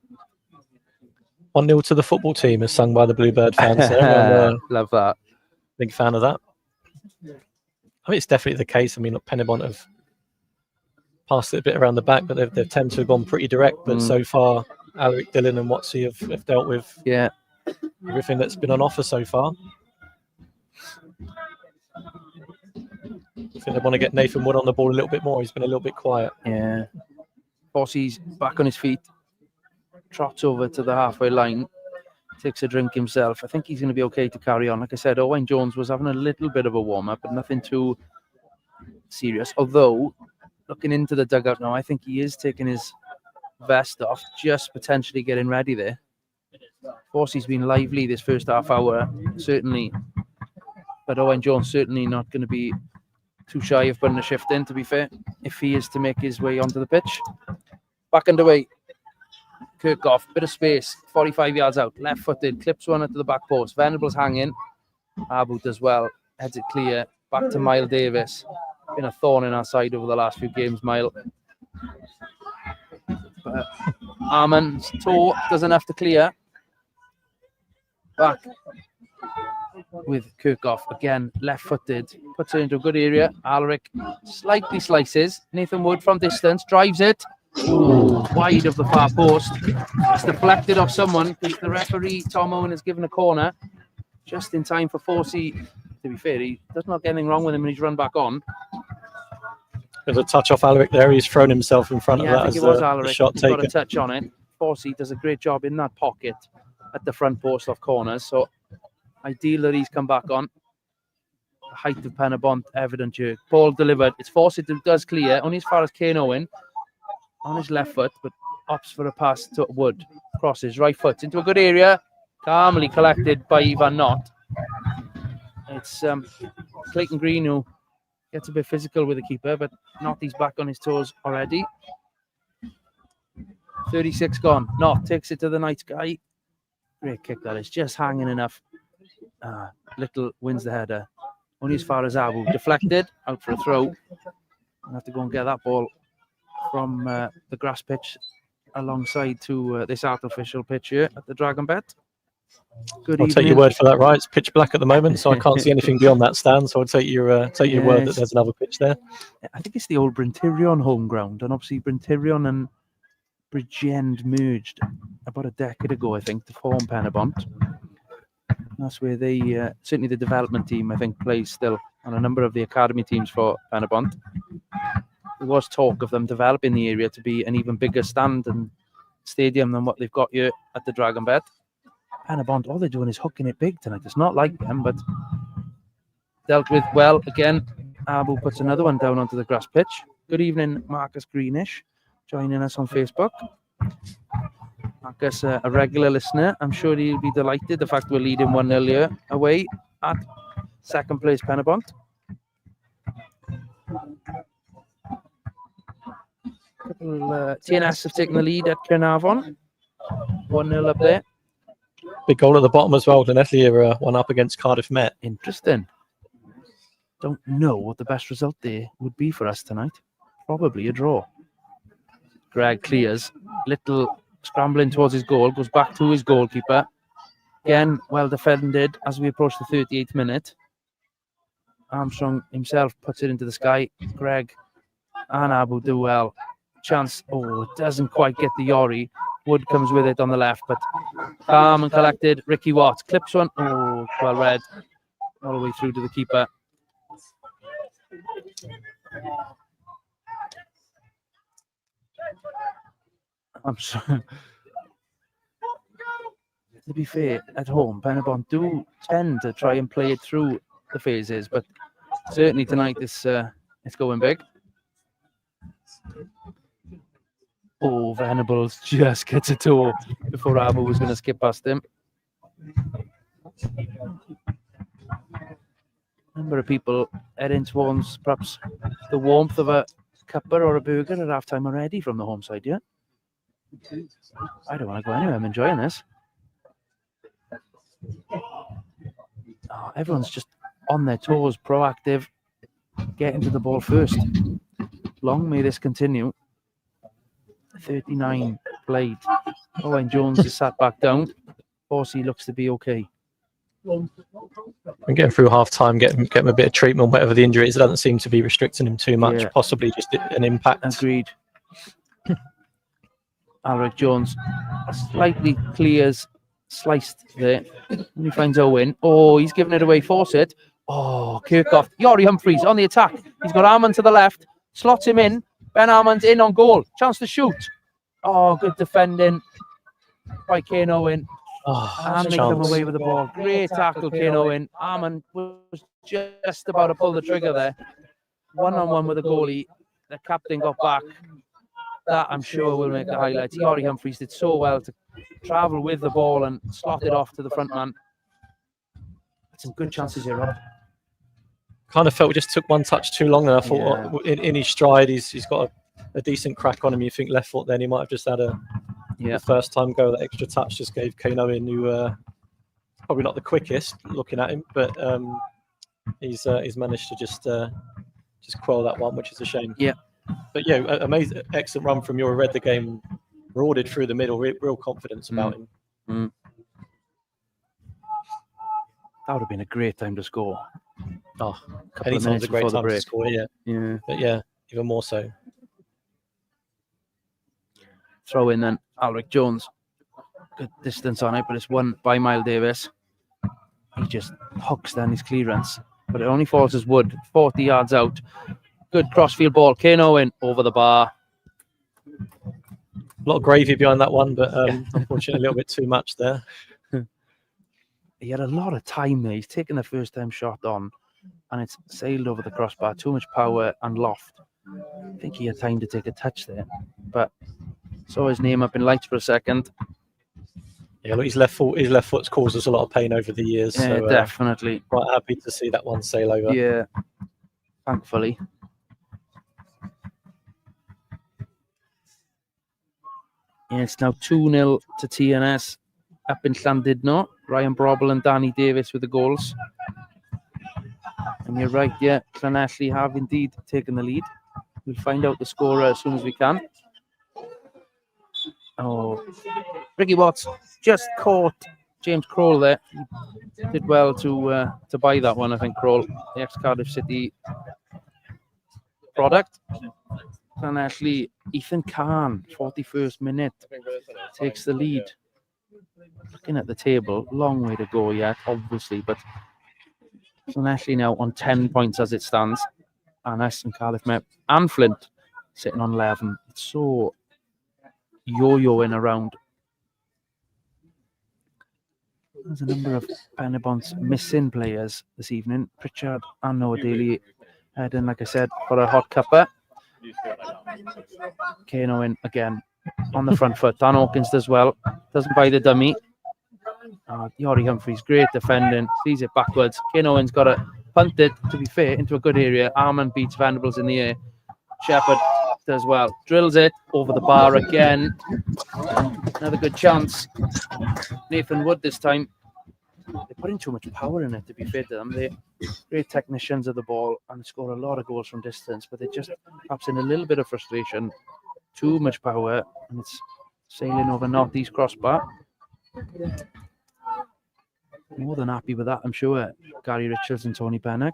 1-0 to the football team is sung by the Bluebird fans. There. Love that. Big fan of that. I mean, it's definitely the case. I mean, look, Penybont have passed it a bit around the back, but they've tended to have gone pretty direct. But so far, Alaric, Dillon and Watsy have dealt with everything that's been on offer so far. I think they want to get Nathan Wood on the ball a little bit more. He's been a little bit quiet. Yeah. Forsey's back on his feet. Trots over to the halfway line. Takes a drink himself. I think he's going to be okay to carry on. Like I said, Owen Jones was having a little bit of a warm-up, but nothing too serious. Although, looking into the dugout now, I think he is taking his vest off, just potentially getting ready there. Forsey's been lively this first half hour, certainly. But Owen Jones certainly not going to be too shy of putting a shift in, to be fair, if he is to make his way onto the pitch. Back underway. Kirkhoff, bit of space, 45 yards out, left-footed, clips one into the back post. Venables hanging. Abu does well, heads it clear. Back to Mile Davis. Been a thorn in our side over the last few games, Mile. But Arman's toe does enough to clear. Back with Kirkhoff, again, left-footed. Puts it into a good area. Alaric slightly slices. Nathan Wood from distance, drives it. Ooh, wide of the far post. It's deflected off someone because the referee, Tom Owen, has given a corner just in time for Forsey. To be fair, he does not get anything wrong with him when he's run back on. There's a touch off Alaric there. He's thrown himself in front of that. I think it was Alaric. Shot He's taken. got a touch on it. Forsey does a great job in that pocket at the front post off corners. So ideal that he's come back on. The height of Penybont evident here. Ball delivered. It's Forsey who does clear, only as far as Kane Owen. On his left foot, but opts for a pass to Wood. Crosses right foot into a good area. Calmly collected by Ivan Knott. It's Clayton Green who gets a bit physical with the keeper, but Knott he's back on his toes already. 36 gone. Knott takes it to the night sky. Great kick that is. Just hanging enough. Little wins the header. Only as far as Abu. Deflected, out for a throw. I'll have to go and get that ball from the grass pitch alongside to this artificial pitch here at the Dragonbet. Good I'll evening. take your word for that, right? It's pitch black at the moment, so I can't see anything beyond that stand. So I'll take your word that there's another pitch there. I think it's the old Bryntyrion home ground, and obviously Bryntyrion and Bridgend merged about a decade ago, I think, to form Penybont. That's where they, certainly the development team, I think, plays still, and a number of the academy teams for Penybont. There was talk of them developing the area to be an even bigger stand and stadium than what they've got here at the Dragonbet. Penybont, all they're doing is hooking it big tonight. It's not like them, but dealt with well again. Abu puts another one down onto the grass pitch. Good evening, Marcus Greenish, joining us on Facebook. Marcus, a regular listener. I'm sure he'll be delighted the fact we're leading 1-0 here away at second place Penybont. TNS have taken the lead at Caernarfon. 1-0 up there. Big goal at the bottom as well. Llanelli are one up against Cardiff Met. Interesting. Don't know what the best result there would be for us tonight. Probably a draw. Greg clears. Little scrambling towards his goal. Goes back to his goalkeeper. Again, well defended as we approach the 38th minute. Armstrong himself puts it into the sky. Greg and Abu do well. Chance. Oh, it doesn't quite get the Yori. Wood comes with it on the left, but calm and collected. Ricky Watt clips one. Oh, well read. All the way through to the keeper. I'm sorry. To be fair, at home, Penybont do tend to try and play it through the phases, but certainly tonight it's going big. Oh, Venables just gets a toe before Abu was going to skip past him. Number of people heading towards perhaps the warmth of a cuppa or a burger at half time already from the home side, yeah? I don't want to go anywhere. I'm enjoying this. Oh, everyone's just on their toes, proactive, getting to the ball first. Long may this continue. 39 played. Owen Jones is sat back down. Horsey looks to be okay. And getting through half time, getting a bit of treatment, whatever the injury is, it doesn't seem to be restricting him too much. Yeah. Possibly just an impact. Agreed. Alric Jones slightly clears, sliced there. And he finds Owen. Oh, he's giving it away. Fawcett. Oh, Kirkhoff. Yori Humphreys on the attack. He's got Armand to the left. Slots him in. Ben Armand's in on goal. Chance to shoot. Oh, good defending by Kane Owen. And they come away with the ball. Great tackle, Kane Owen. Armand was just about to pull the trigger there. One-on-one with the goalie. The captain got back. That, I'm sure, will make the highlights. Yori Humphreys did so well to travel with the ball and slot it off to the front man. Some good chances here, Rob. Kind of felt we just took one touch too long, and I thought in his stride, he's got a decent crack on him. You think left foot, then he might have just had the first time go. That extra touch just gave Kane Owen, who probably not the quickest looking at him, but he's managed to just quell that one, which is a shame. Yeah. But yeah, amazing, excellent run from you. Read the game, marauded through the middle, real confidence about him. Mm. That would have been a great time to score. Oh, anytime's a great time to score, yeah. But yeah, even more so. Throw in then, Alric Jones. Good distance on it, but it's won by Miles Davis. He just hooks down his clearance, but it only falls as Wood, 40 yards out. Good crossfield ball. Kane Owen over the bar. A lot of gravy behind that one, but unfortunately a little bit too much there. He had a lot of time there. He's taken the first time shot on, and it's sailed over the crossbar. Too much power and loft. I think he had time to take a touch there, but saw his name up in lights for a second. Yeah, look, his left foot's caused us a lot of pain over the years. Yeah, so, definitely. Quite happy to see that one sail over. Yeah, thankfully. Yeah, it's now 2-0 to TNS up in Llandudno. Ryan Brobble and Danny Davis with the goals. And you're right, yeah. Llanelli have indeed taken the lead. We'll find out the scorer as soon as we can. Oh, Ricky Watts just caught James Kroll there. He did well to buy that one, I think, Kroll, the ex-Cardiff City product. Llanelli, Ethan Kahn, 41st minute, takes the lead. Looking at the table, long way to go yet, obviously, but Llanelli now on 10 points as it stands. And Aston Cardiff Met and Flint sitting on 11. It's so yo-yoing around. There's a number of Penibont's missing players this evening. Pritchard and Noah Daly heading, like I said, for a hot cuppa. Kane Owen again on the front foot. Dan Hawkins does well. Doesn't buy the dummy. Yori Humphries, great defending. Sees it backwards. Kane Owen's got to punt it, to be fair, into a good area. Arman beats Venables in the air. Shepherd does well. Drills it over the bar again. Another good chance. Nathan Wood this time. They're putting too much power in it, to be fair to them. They're great technicians of the ball and score a lot of goals from distance, but they're just perhaps in a little bit of frustration. Too much power, and it's sailing over northeast crossbar. More than happy with that, I'm sure. Gary Richards and Tony Bennick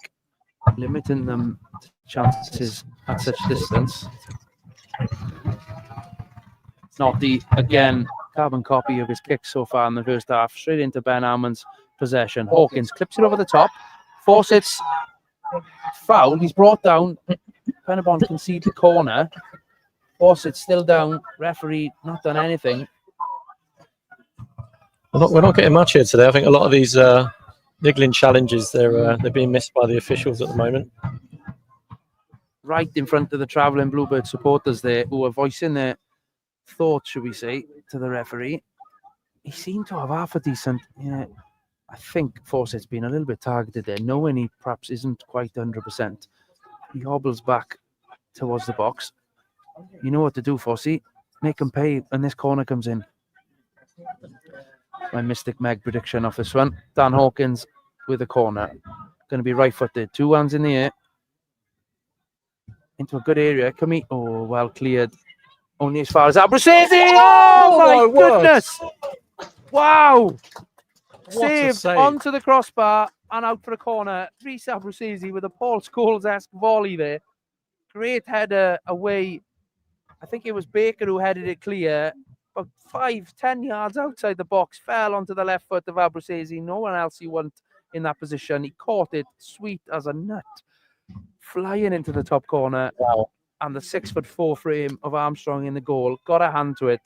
limiting them to chances at such distance. Naughty again, carbon copy of his kick so far in the first half, straight into Ben Almond's possession. Hawkins clips it over the top. Fawcett's foul. He's brought down. Penybont concede the corner. Fawcett's still down. Referee not done anything. We're not getting much here today. I think a lot of these niggling challenges, they're being missed by the officials at the moment. Right in front of the travelling Bluebird supporters there, who are voicing their thoughts, should we say, to the referee. He seemed to have half a decent... Yeah, I think Fawcett's been a little bit targeted there, knowing he perhaps isn't quite 100%. He hobbles back towards the box. You know what to do, Fossey. Make him pay when this corner comes in. My Mystic Meg prediction off this one. Dan Hawkins with a corner. Going to be right-footed. 2 hands in the air. Into a good area. Oh, well cleared. Only as far as Abruzzese. Oh, my goodness. Wow. Saved onto the crossbar and out for a corner. Rhys Abruzzese with a Paul Scholes-esque volley there. Great header away. I think it was Baker who headed it clear. About 5-10 yards outside the box. Fell onto the left foot of Abruzzese. No one else you want in that position. He caught it sweet as a nut. Flying into the top corner. Wow. And the 6'4" frame of Armstrong in the goal. Got a hand to it.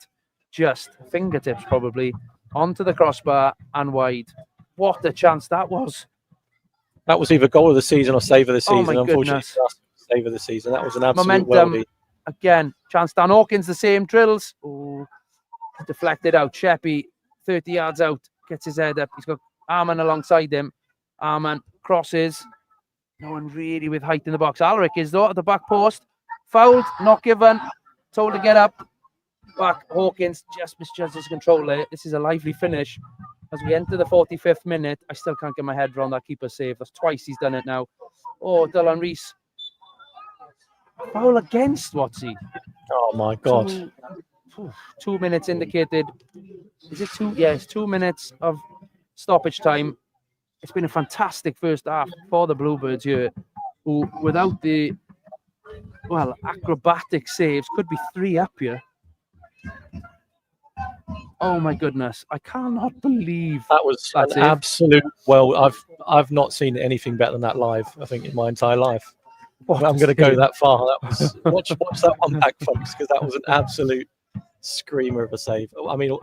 Just fingertips probably. Onto the crossbar and wide. What a chance that was. That was either goal of the season or save of the season. Oh my goodness. Save of the season. That was an absolute momentum. Worldie. Again, chance. Dan Hawkins, the same drills. Oh, deflected out. Sheppy, 30 yards out, gets his head up. He's got Arman alongside him. Arman crosses. No one really with height in the box. Alric is though at the back post. Fouled, not given. Told to get up. Back. Hawkins just misjudges control there. This is a lively finish. As we enter the 45th minute, I still can't get my head around that keeper save. That's twice he's done it now. Oh, Dylan Rees. Foul against Watsy. Oh my God. 2 minutes indicated. Is it 2? Yes, 2 minutes of stoppage time. It's been a fantastic first half for the Bluebirds here, who without the, well, acrobatic saves, could be 3 up here. Oh my goodness. I cannot believe that was an absolute, well, I've not seen anything better than that live, I think, in my entire life. I'm going to go that far. That was watch that one back, folks, because that was an absolute screamer of a save. I mean,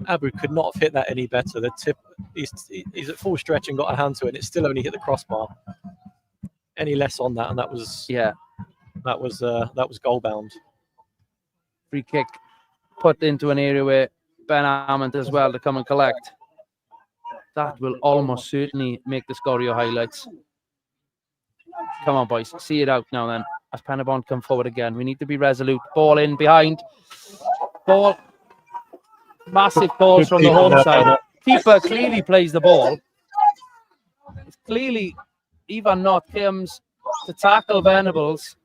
Abu could not have hit that any better. The tip, he's at full stretch and got a hand to it, and it still only hit the crossbar. Any less on that, and that was that was goal bound. Free kick put into an area where Ben Armand as well to come and collect. That will almost certainly make the Scorio highlights. Come on, boys. See it out now then. As Penybont come forward again. We need to be resolute. Ball in behind. Ball. Massive balls from the home side. Keeper clearly plays the ball. It's clearly Ivan Knott comes to tackle Venables.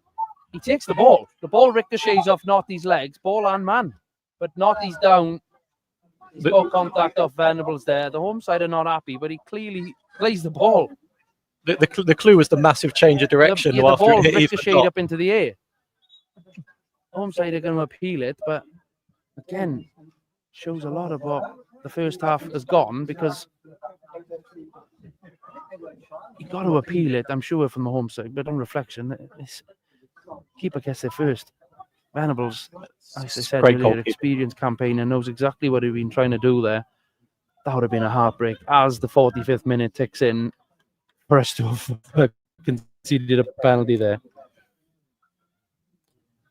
He takes the ball. The ball ricochets off Knotty's legs, ball and man. But Knotty's down. He's got contact off Venables there. The home side are not happy, but he clearly plays the ball. The clue was the massive change of direction. The after ball it hit ricocheted up into the air. Home side are going to appeal it, but again, shows a lot of what the first half has gone, because you got to appeal it, I'm sure, from the home side. But on reflection, keeper gets there first. Venables, as I said earlier, experienced campaigner, knows exactly what he's been trying to do there. That would have been a heartbreak as the 45th minute ticks in for us to have conceded a penalty there.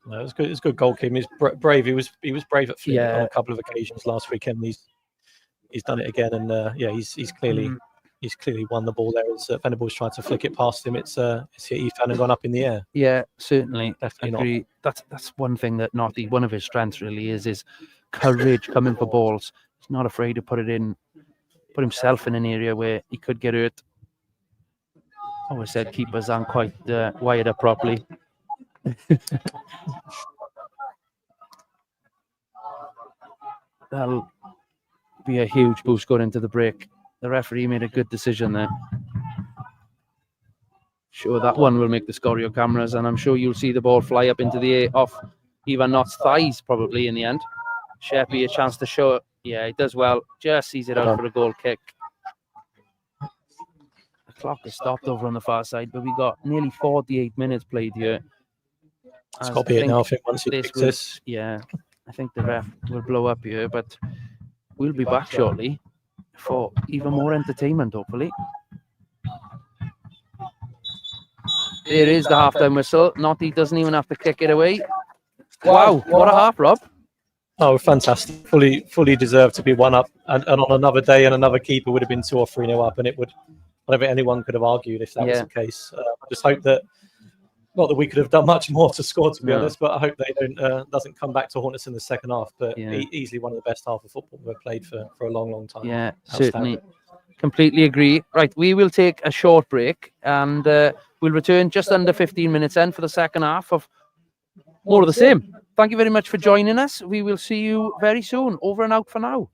No, it was good. It was good goalkeeping. He was brave. He was brave at Flint on a couple of occasions last weekend. He's done it again, and he's clearly won the ball there. As Venables tried to flick it past him, it's hit Ethan and gone up in the air. Yeah, certainly. Definitely agree. That's one thing that Knotty, one of his strengths really is courage coming for balls. He's not afraid to put himself in an area where he could get hurt. Always said keepers aren't quite wired up properly. That'll be a huge boost going into the break. The referee made a good decision there. Sure, that one will make the Scorio cameras, and I'm sure you'll see the ball fly up into the air off Ivan Knott's thighs probably in the end. Sheppy a chance to show it. Yeah, he does well. Just sees it out for a goal kick. The clock has stopped over on the far side, but we got nearly 48 minutes played here. It's got to be it now, I think, once he picks this. Yeah, I think the ref will blow up here, but we'll be back shortly for even more entertainment, hopefully. There is the halftime whistle. Knotty doesn't even have to kick it away. Wow, what a half, Rob. Oh, fantastic. Fully deserved to be one up. And on another day, and another keeper would have been 2 or 3-0 up, and it would, I don't think anyone could have argued if that was the case. I just hope that, not that we could have done much more to score, to be honest, but I hope they doesn't come back to haunt us in the second half. But easily one of the best half of football we've played for a long, long time. Yeah, certainly. Completely agree. Right, we will take a short break, and we'll return just under 15 minutes in for the second half of more of the same. Thank you very much for joining us. We will see you very soon. Over and out for now.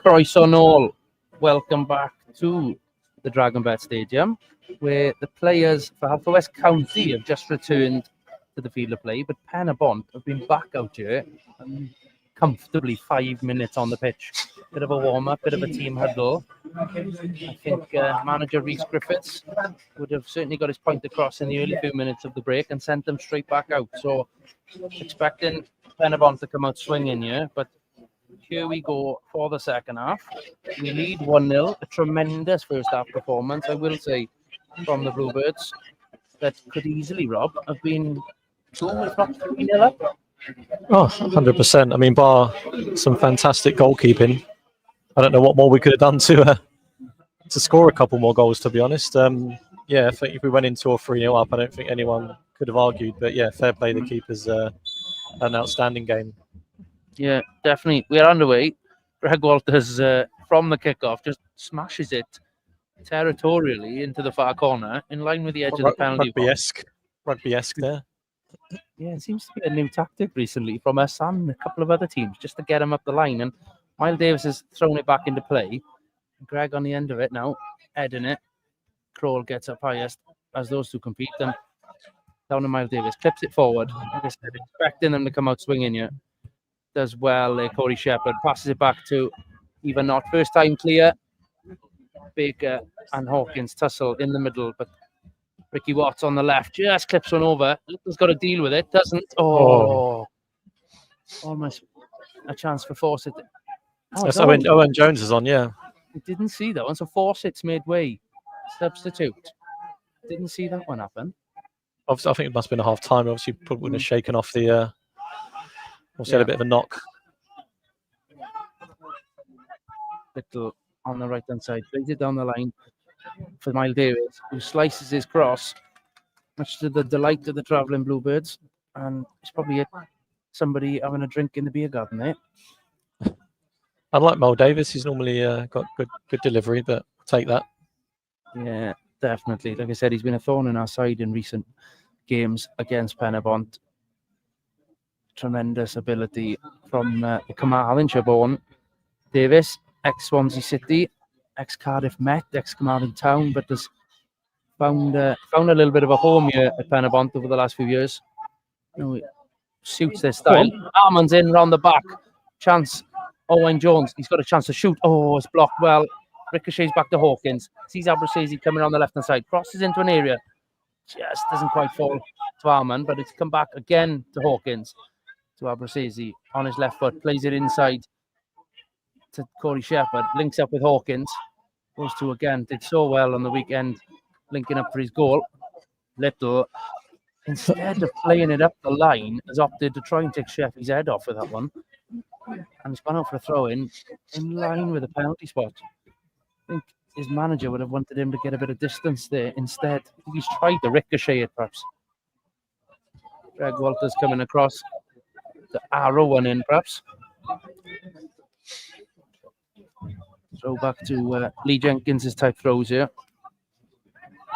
Croeso nôl. Welcome back to the Dragonbet Stadium, where the players for Haverfordwest County have just returned to the field of play, but Penybont have been back out here comfortably 5 minutes on the pitch. Bit of a warm-up, bit of a team huddle. I think manager Rhys Griffiths would have certainly got his point across in the early few minutes of the break and sent them straight back out. So expecting Penybont to come out swinging here, but here we go for the second half. We lead 1-0, a tremendous first half performance, I will say, from the Bluebirds that could easily, Rob, have been 2, if not 3-0 up. Oh, 100%. I mean, bar some fantastic goalkeeping, I don't know what more we could have done to score a couple more goals, to be honest. Yeah, I think if we went in 2 or 3-0 up, I don't think anyone could have argued. But yeah, fair play, the keepers, an outstanding game. Yeah, definitely. We're underway. Greg Walters, from the kickoff, just smashes it territorially into the far corner, in line with the edge of the penalty box. Rugby-esque there. Yeah, it seems to be a new tactic recently from us and a couple of other teams, just to get him up the line. And Miles Davis has thrown it back into play. Greg on the end of it now, heading it. Kroll gets up highest as those two compete. And down to Miles Davis, clips it forward. Like I said, expecting them to come out swinging here. Does well, Corey Shepherd passes it back to even not first time clear. Baker and Hawkins tussle in the middle, but Ricky Watts on the left just clips one over. Little's got to deal with it, doesn't? Oh. Almost a chance for Fawcett. Yes, Owen Jones is on, yeah. I didn't see that one, so Fawcett's made way. Substitute. Didn't see that one happen. Obviously, I think it must have been a half time. Obviously, probably wouldn't have shaken off the. Also had a bit of a knock. Little on the right hand side, plays it down the line for Miles Davis, who slices his cross, much to the delight of the travelling Bluebirds. And it's probably somebody having a drink in the beer garden there. Unlike Miles Davis, he's normally got good delivery, but I'll take that. Yeah, definitely. Like I said, he's been a thorn in our side in recent games against Penybont. Tremendous ability from the Kamal in Sherborne. Davis, ex-Swansea City, ex-Cardiff Met, ex-Carmarthen Town, but has found a little bit of a home here at Penybont over the last few years. It suits their style. Armand's in round the back. Chance. Owen Jones, he's got a chance to shoot. Oh, it's blocked well. Ricochets back to Hawkins. Sees Abruzzese coming on the left-hand side. Crosses into an area. Just doesn't quite fall to Armand, but it's come back again to Hawkins. To Abruzzese on his left foot. Plays it inside to Corey Shepherd. Links up with Hawkins. Those two again did so well on the weekend, linking up for his goal. Little, instead of playing it up the line, has opted to try and take Sheffy's head off with that one. And he's gone out for a throw-in line with a penalty spot. I think his manager would have wanted him to get a bit of distance there instead. I think he's tried to ricochet it, perhaps. Greg Walters coming across. The arrow one in, perhaps. Throw back to Lee Jenkins' type throws here.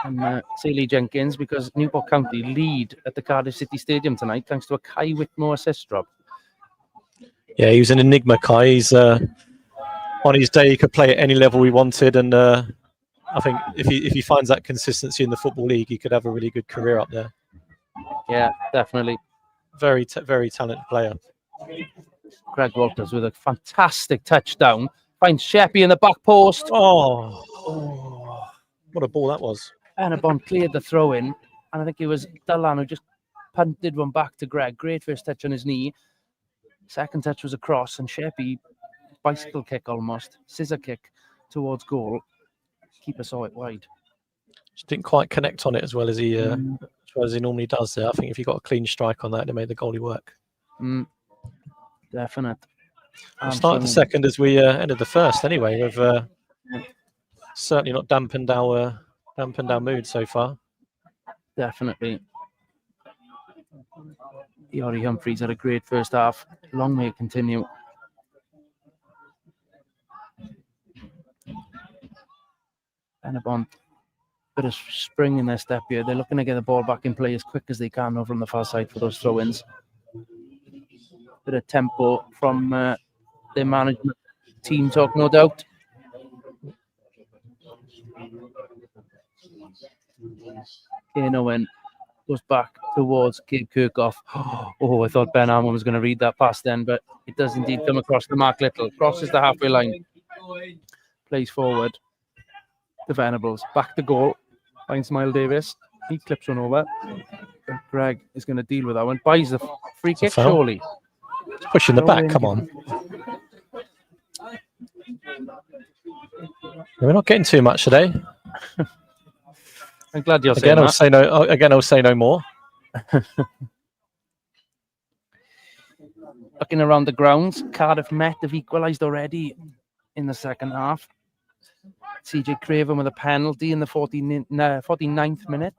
And say Lee Jenkins because Newport County lead at the Cardiff City Stadium tonight thanks to a Kai Whitmore assist drop. Yeah, he was an enigma, Kai. He's on his day, he could play at any level he wanted, and I think if he finds that consistency in the Football League, he could have a really good career up there. Yeah, definitely. Very talented player. Greg Walters with a fantastic touchdown. Finds Sheppy in the back post. Oh, what a ball that was. Penybont cleared the throw in, and I think it was Dallan who just punted one back to Greg. Great first touch on his knee. Second touch was a cross, and Sheppy, bicycle kick almost, scissor kick towards goal. Keeper saw it wide. Just didn't quite connect on it as well as he normally does there. I think if you got a clean strike on that, it made the goalie work. Definite. We started the second as we ended the first anyway. We've certainly not dampened our mood so far. Definitely. Yori Humphreys had a great first half. Long may it continue. Penybont, bit of spring in their step here. They're looking to get the ball back in play as quick as they can over on the far side for those throw-ins. Bit of tempo from their management team talk, no doubt. Kane Owen goes back towards Gabe Kirkhoff. Oh, I thought Ben Armour was going to read that pass then, but it does indeed come across the Mark Little. Crosses the halfway line. Plays forward. The Venables. Back to goal. Finds Miles Davis. He clips one over. Greg is going to deal with that one. Buys the free kick, surely. Pushing the back, come on. We're not getting too much today. I'm glad you're saying that. I'll say no more. Looking around the grounds, Cardiff Met have equalised already in the second half. CJ Craven with a penalty in the 49th minute.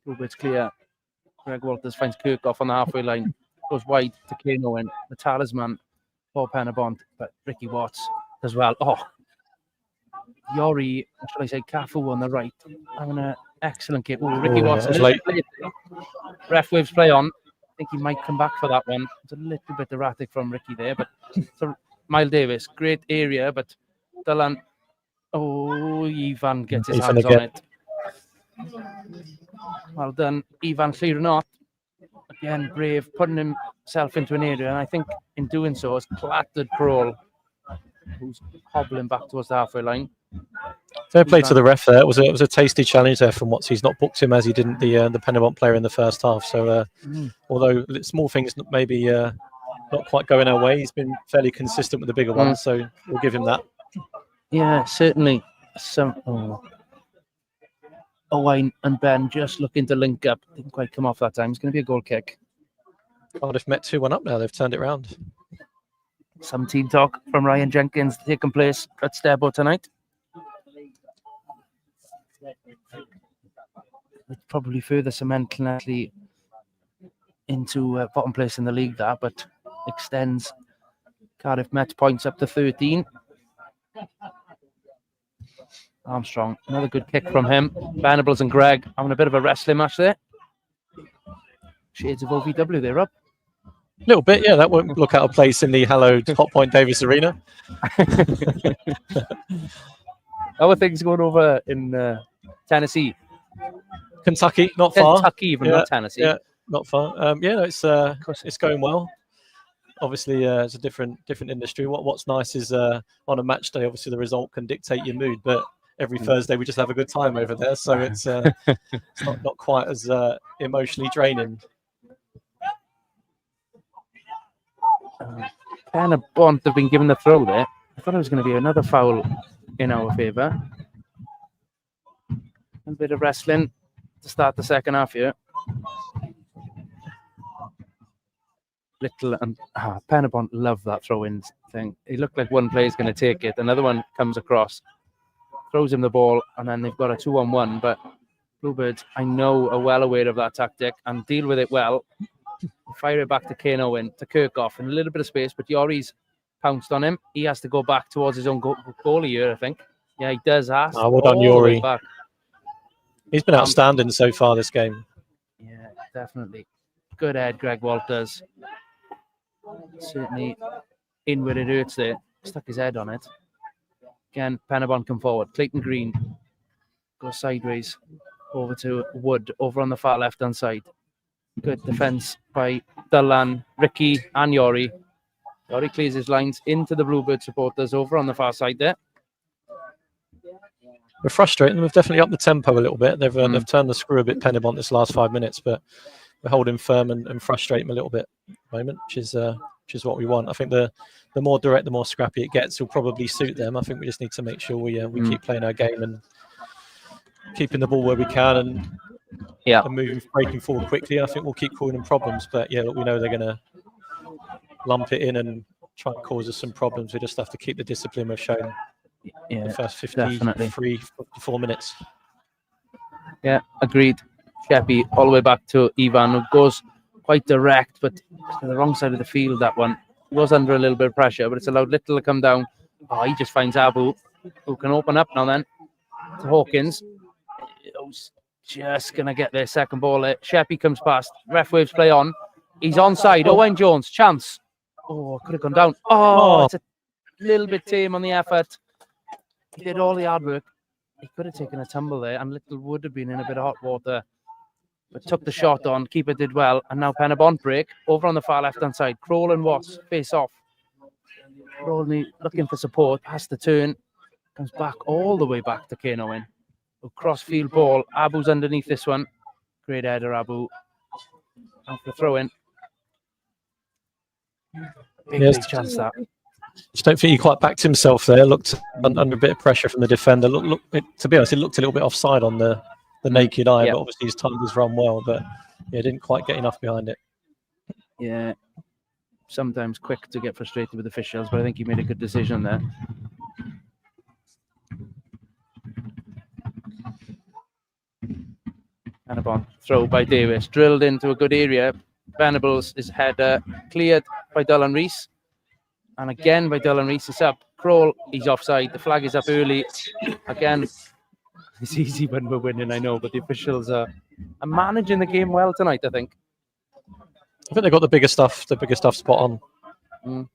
Bluebirds clear. Greg Walters finds Kirkhoff on the halfway line. Goes wide to Kane Owen, the talisman for Penybont, but Ricky Watts as well. Oh, Yori, or should I say Cafu on the right, having an excellent kick. Oh, Ricky Watts. Ref waves play on. I think he might come back for that one. It's a little bit erratic from Ricky there, but so Miles Davis, great area, but Dylan. Oh, Ivan gets his hands on it. Well done, Ivan clearing off. Again, brave, putting himself into an area, and I think in doing so has clattered Kroll, who's hobbling back towards the halfway line. Fair play to the ref there. It was a tasty challenge there from Watts. He's not booked him as he didn't the Penybont player in the first half. So although small things maybe not quite going our way, he's been fairly consistent with the bigger ones. So we'll give him that. Yeah, certainly. Owain and Ben just looking to link up. Didn't quite come off that time. It's going to be a goal kick. Cardiff Met 2-1 up now. They've turned it around. Some team talk from Ryan Jenkins taking place at Stebo tonight. It's probably further cementing actually into bottom place in the league, that, but extends Cardiff Met points up to 13. Armstrong, another good kick from him. Venables and Greg having a bit of a wrestling match there. Shades of OVW, they're up. A little bit, yeah. That won't look out of place in the hallowed Hot Point Davis Arena. How are things going over in Tennessee? Kentucky, not far. Kentucky, even not Tennessee. Yeah, not far. It's going well. Obviously, it's a different industry. What's nice is on a match day, obviously the result can dictate your mood, but every Thursday we just have a good time over there, so it's not quite as emotionally draining. Penybont have been given the throw there. I thought it was going to be another foul in our favour. A bit of wrestling to start the second half here. Little and Penybont love that throw-in thing. It looked like one player's going to take it. Another one comes across, throws him the ball, and then they've got a 2-on-1. But Bluebirds, I know, are well aware of that tactic and deal with it well. Fire it back to Kane Owen, to Kirkhoff in a little bit of space, but Yori's pounced on him. He has to go back towards his own goalie here, I think. Yeah, he does ask. Well done, Yori. He's been outstanding so far this game. Yeah, definitely. Good head, Greg Walters. Certainly in where it hurts there. Stuck his head on it. Again, Penybont come forward. Clayton Green goes sideways over to Wood, over on the far left-hand side. Good defence by Dylan, Ricky and Yori. Yori clears his lines into the Bluebird supporters over on the far side there. We're frustrating. We've definitely upped the tempo a little bit. They've turned the screw a bit, Penybont, this last 5 minutes, but holding firm and frustrate him a little bit at the moment, which is what we want. I think the more direct, the more scrappy it gets, will probably suit them. I think we just need to make sure we keep playing our game and keeping the ball where we can and breaking forward quickly. I think we'll keep causing them problems. But yeah, look, we know they're going to lump it in and try and cause us some problems. We just have to keep the discipline we've shown the first 54 minutes. Yeah, agreed. Sheppy all the way back to Ivan, who goes quite direct, but to the wrong side of the field, that one. He was under a little bit of pressure, but it's allowed Little to come down. Oh, he just finds Abu, who can open up now then to Hawkins. Who's just going to get their second ball there. Sheppy comes past. Ref waves play on. He's onside. Owen Jones, chance. Oh, could have gone down. Oh, it's a little bit tame on the effort. He did all the hard work. He could have taken a tumble there, and Little would have been in a bit of hot water. But took the shot on. Keeper did well. And now Penybont break. Over on the far left-hand side. Kroll and Watts face off. Kroll looking for support. Has to turn. Comes back all the way back to Kane Owen. Cross-field ball. Abu's underneath this one. Great header, Abu. After throw in. Big chance that. Just don't think he quite backed himself there. Looked under a bit of pressure from the defender. To be honest, it looked a little bit offside on the naked eye, but obviously his time was run well, but yeah, didn't quite get enough behind it. Yeah, sometimes quick to get frustrated with officials, but I think he made a good decision there. Penybont throw by Davis, drilled into a good area. Venables is header cleared by Dylan Rees, and again by Dylan Rees. It's up. Kroll, he's offside. The flag is up early. Again, it's easy when we're winning, I know, but the officials are managing the game well tonight, I think. I think they got the bigger stuff spot on.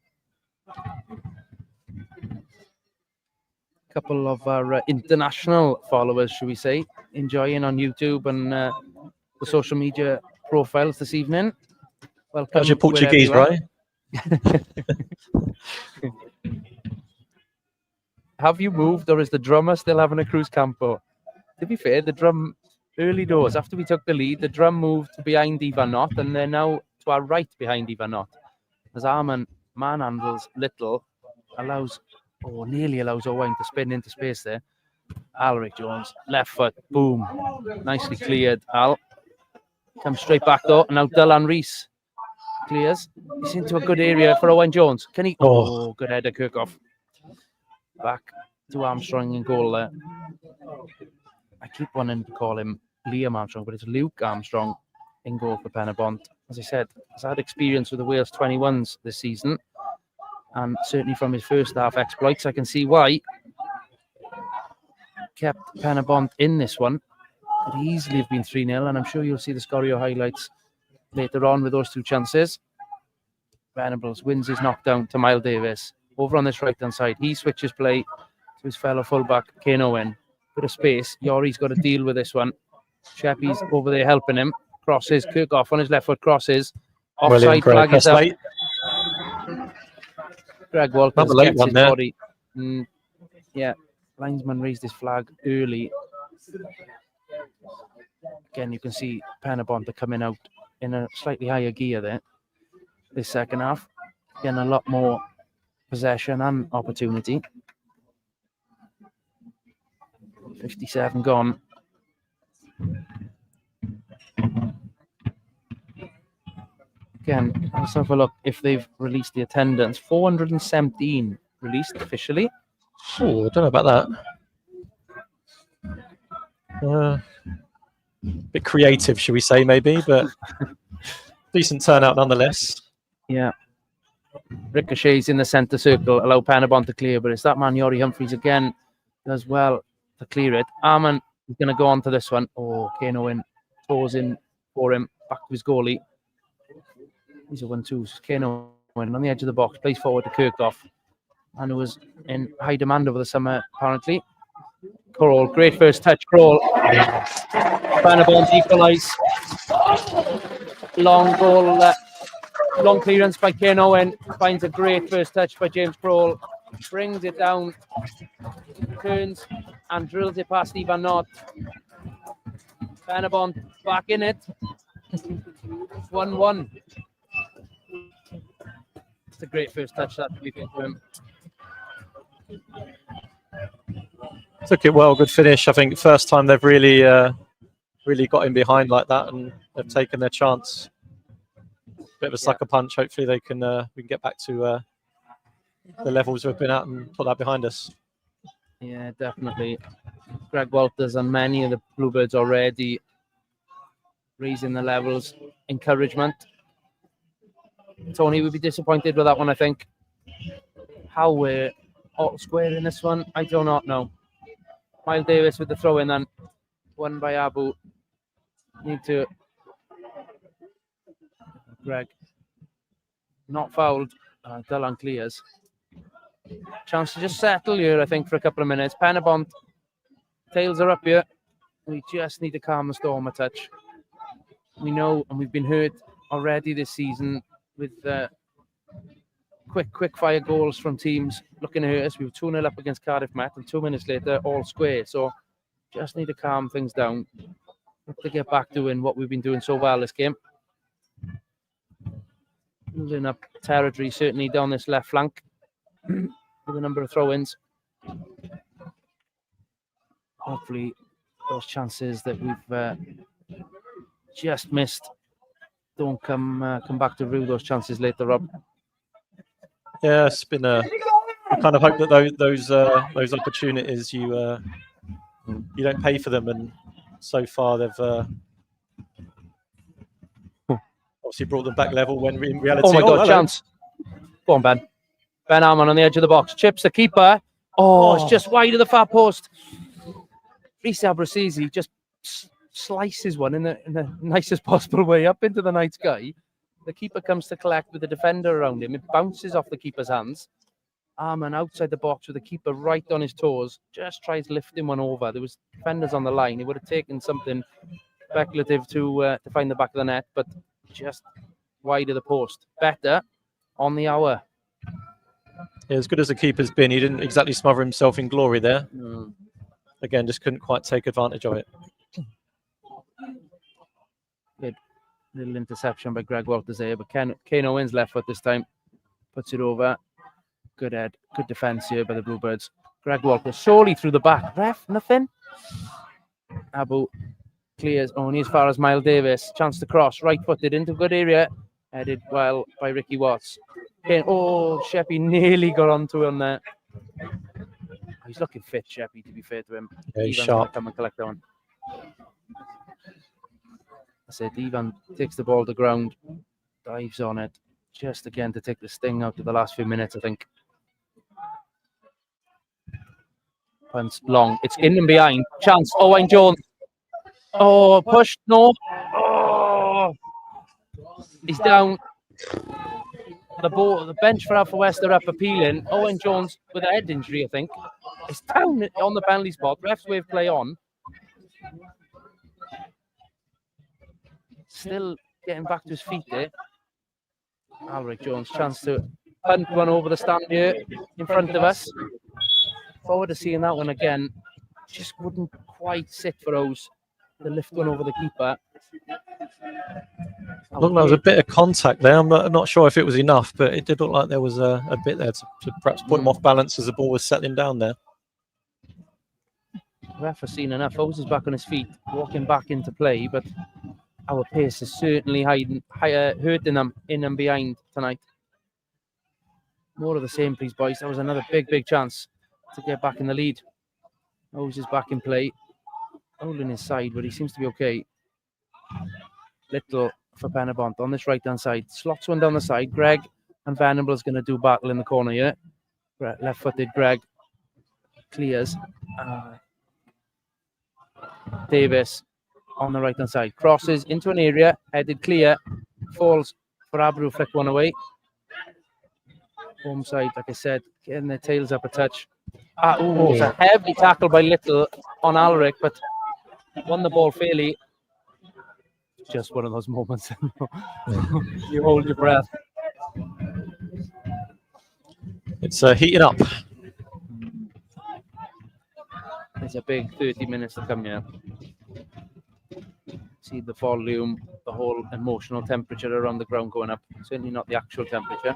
Couple of our international followers, should we say, enjoying on YouTube and the social media profiles this evening. Welcome. How's your Portuguese, right? Have you moved, or is the drummer still having a Cruz Campo? To be fair, the drum early doors, after we took the lead, the drum moved to behind Ivan Knott, and they're now to our right behind Ivan Knott. As Arman manhandles Little, nearly allows Owen to spin into space there. Alric Jones, left foot, boom. Nicely cleared, Al. Comes straight back though, and now Dylan Rees clears. He's into a good area for Owen Jones. Can he? Oh, good header, Kirkhoff. Back to Armstrong in goal there. I keep wanting to call him Liam Armstrong, but it's Luke Armstrong in goal for Penybont. As I said, he's had experience with the Wales 21s this season, and certainly from his first half exploits, I can see why. Kept Penybont in this one. Could easily have been 3-0, and I'm sure you'll see the Scorio highlights later on with those two chances. Venables wins his knockdown to Miles Davis. Over on this right-hand side, he switches play to his fellow fullback, Kane Owen. Bit of space. Yori's got to deal with this one. Sheppy's over there helping him. Crosses. Kirkhoff on his left foot crosses. Offside flag is up. Greg Walters gets his body. Yeah, linesman raised his flag early. Again, you can see Penybont are coming out in a slightly higher gear there. This second half. Getting a lot more possession and opportunity. 57 gone. Again, let's have a look if they've released the attendance. 417 released officially. Oh, I don't know about that. Bit creative, should we say, maybe, but decent turnout nonetheless. Yeah. Ricochets in the centre circle, allow Penybont to clear, but it's that man, Yori Humphries, again, does well to clear it. Arman is going to go on to this one. Oh, Kane Owen throws in for him, back to his goalie. These are 1-2s. Kane Owen on the edge of the box, plays forward to Kirkhoff, and who was in high demand over the summer, apparently. Kroll, great first touch, Kroll. Penybont equalise. Long goal, long clearance by Kane Owen. Finds a great first touch by James Kroll. Brings it down, turns and drills it past Ivan Knott. Penybont back in it. 1-1. It's a great first touch that to be fair to him. Took it well, good finish. I think first time they've really got in behind like that, and they've taken their chance. Bit of a sucker punch. Hopefully we can get back to the levels we've been at and put that behind us. Yeah, definitely. Greg Walters and many of the Bluebirds already raising the levels. Encouragement. Tony would be disappointed with that one, I think. How we're all square in this one, I do not know. Miles Davis with the throw in, and won by Abu. Need to. Greg. Not fouled. Dylan clears. Chance to just settle here, I think, for a couple of minutes. Penybont. Tails are up here. We just need to calm the storm a touch. We know, and we've been hurt already this season with quick fire goals from teams looking to hurt us. We were 2-0 up against Cardiff Met, and 2 minutes later, all square. So just need to calm things down to get back doing what we've been doing so well this game. Building up territory, certainly down this left flank with a number of throw-ins. Hopefully, those chances that we've just missed don't come back to rue those chances later, Rob. Yeah, it's been I kind of hope that those opportunities you don't pay for them, and so far they've obviously brought them back level when in reality. Oh my God, chance! Go on, Ben. Ben Arman on the edge of the box, chips the keeper. Oh, it's just wide of the far post. Reece Abrasizi just slices one in the nicest possible way up into the night sky. The keeper comes to collect with the defender around him. It bounces off the keeper's hands. Arman outside the box with the keeper right on his toes. Just tries lifting one over. There was defenders on the line. He would have taken something speculative to find the back of the net, but just wide of the post. Better on the hour. Yeah, as good as the keeper's been, he didn't exactly smother himself in glory there. Again, just couldn't quite take advantage of it. Good little interception by Greg Walters there, but Kane Owens left foot this time. Puts it over. Good head. Good defence here by the Bluebirds. Greg Walters solely through the back. Ref, nothing. Abu clears only as far as Miles Davis. Chance to cross. Right-footed into a good area. Headed well by Ricky Watts. Kane, Sheppy nearly got onto him there. He's looking fit, Sheppy, to be fair to him. Yeah, he's Ivan's sharp. Come and collect that one. I said Ivan takes the ball to ground, dives on it, just again to take the sting out of the last few minutes, I think. Punts long. It's in and behind. Chance. Owain Jones. Oh, push. No. Oh. He's down. The bench for Haverfordwest are up appealing. Owain Jones with a head injury, I think. It's down on the penalty spot. Refs wave play on. Still getting back to his feet there. Alric Jones, chance to punt one over the stand here in front of us. Forward to seeing that one again. Just wouldn't quite sit for O's to lift one over the keeper. Looked like there was a bit of contact there. I'm not sure if it was enough, but it did look like there was a bit there to perhaps put him off balance as the ball was settling down there. Ref has seen enough. O's is back on his feet, walking back into play, but our pace is certainly hurting them in and behind tonight. More of the same, please, boys. That was another big chance to get back in the lead. O's is back in play. Holding his side, but he seems to be okay. Little for Penybont on this right-hand side. Slots one down the side. Greg and Venable's going to do battle in the corner here. Left-footed Greg clears. Davis on the right-hand side. Crosses into an area. Headed clear. Falls for Abreu. Flick one away. Home side, like I said, getting their tails up a touch. It's a heavy tackle by Little on Alric, but won the ball fairly. Just one of those moments. You hold your breath. It's heating up. It's a big 30 minutes to come here. See the volume the whole emotional temperature around the ground going up. Certainly not the actual temperature.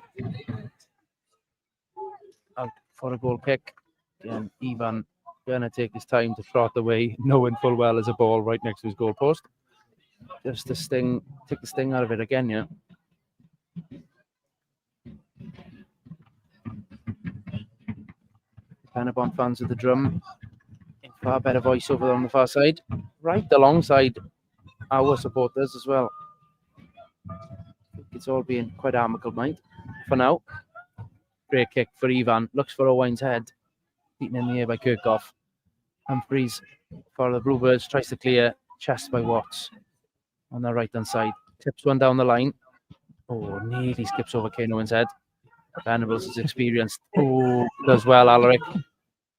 Out for a goal kick. Again, Ivan going to take his time to trot away, knowing full well there's a ball right next to his goal post. Just to take the sting out of it again, yeah. Penybont fans of the drum. Far better voice over on the far side. Right alongside our supporters as well. It's all being quite amicable, mate. For now. Great kick for Ivan. Looks for Owain's head. Beaten in the air by Kirkhoff. Humphreys for the Bluebirds. Tries to clear. Chest by Watts. On the right-hand side. Tips one down the line. Oh, nearly skips over Kane Owen's head. Venables is experienced. Oh, does well, Alaric.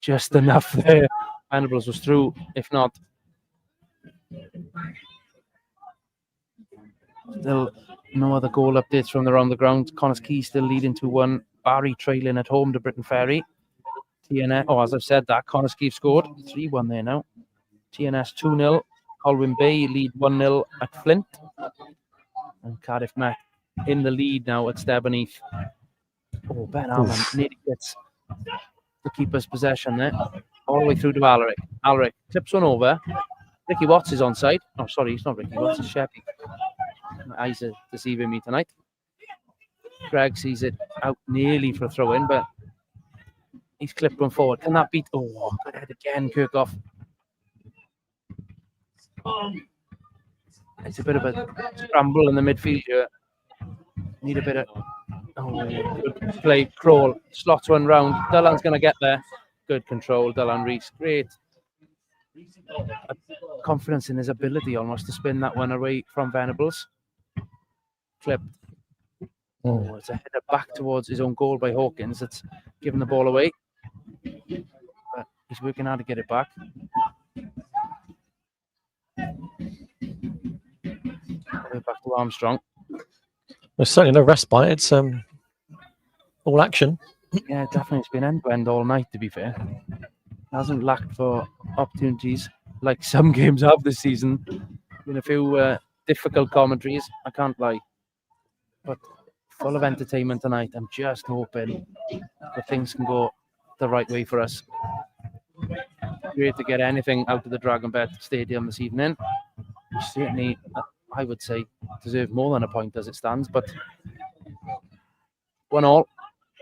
Just enough there. Venables was through. If not, still no other goal updates from around the ground. Connors Key still leading 2-1. Barry trailing at home to Britain Ferry. TNS, as I've said, that Connors Key scored 3-1 there now. TNS 2-0. Colwyn Bay lead 1-0 at Flint. And Cardiff Met in the lead now at Stevenage. Oh, Ben Allen nearly gets the keeper's possession there. All the way through to Alaric. Alaric tips one over. Ricky Watts is onside. Oh, sorry, it's not Ricky Watts, it's Sheppy. My eyes are deceiving me tonight. Greg sees it out nearly for a throw-in, but he's clipped one forward. Can that beat? Oh, good head again, Kirkhoff. It's a bit of a scramble in the midfield here. Need a bit of good play. Crawl, slots one round. Dullan's going to get there. Good control, Dullan Rees. Great confidence in his ability almost to spin that one away from Venables. Clipped. Oh, it's a header back towards his own goal by Hawkins. That's giving the ball away. But he's working hard to get it back. Back to Armstrong. There's certainly no respite. It's all action. Yeah, definitely. It's been end-to-end all night, to be fair. Hasn't lacked for opportunities like some games have this season. Been a few difficult commentaries, I can't lie. But full of entertainment tonight. I'm just hoping that things can go the right way for us. Great to get anything out of the Dragonbet Stadium this evening. Certainly, I would say, deserve more than a point as it stands, but 1-1,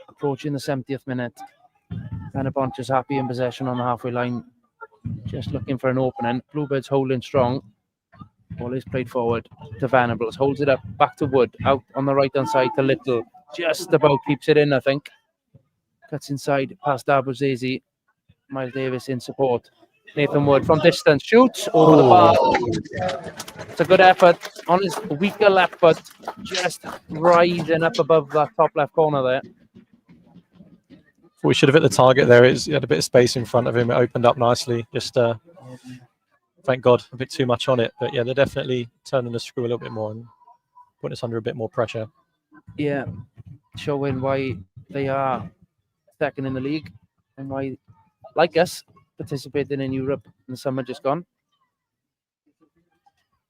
approaching the 70th minute. Penybont just happy in possession on the halfway line, just looking for an opening. Bluebirds holding strong. Ball is played forward to Venables, holds it up back to Wood, out on the right hand side to Little, just about keeps it in, I think. Cuts inside past Abuzazi. Miles Davis in support. Nathan Wood from distance shoots over the bar. It's a good effort on his weaker left foot, just rising up above that top left corner there. We should have hit the target there. He had a bit of space in front of him. It opened up nicely. Just thank God, a bit too much on it. But yeah, they're definitely turning the screw a little bit more and putting us under a bit more pressure. Yeah, showing why they are second in the league and why, like us, participating in Europe in the summer just gone.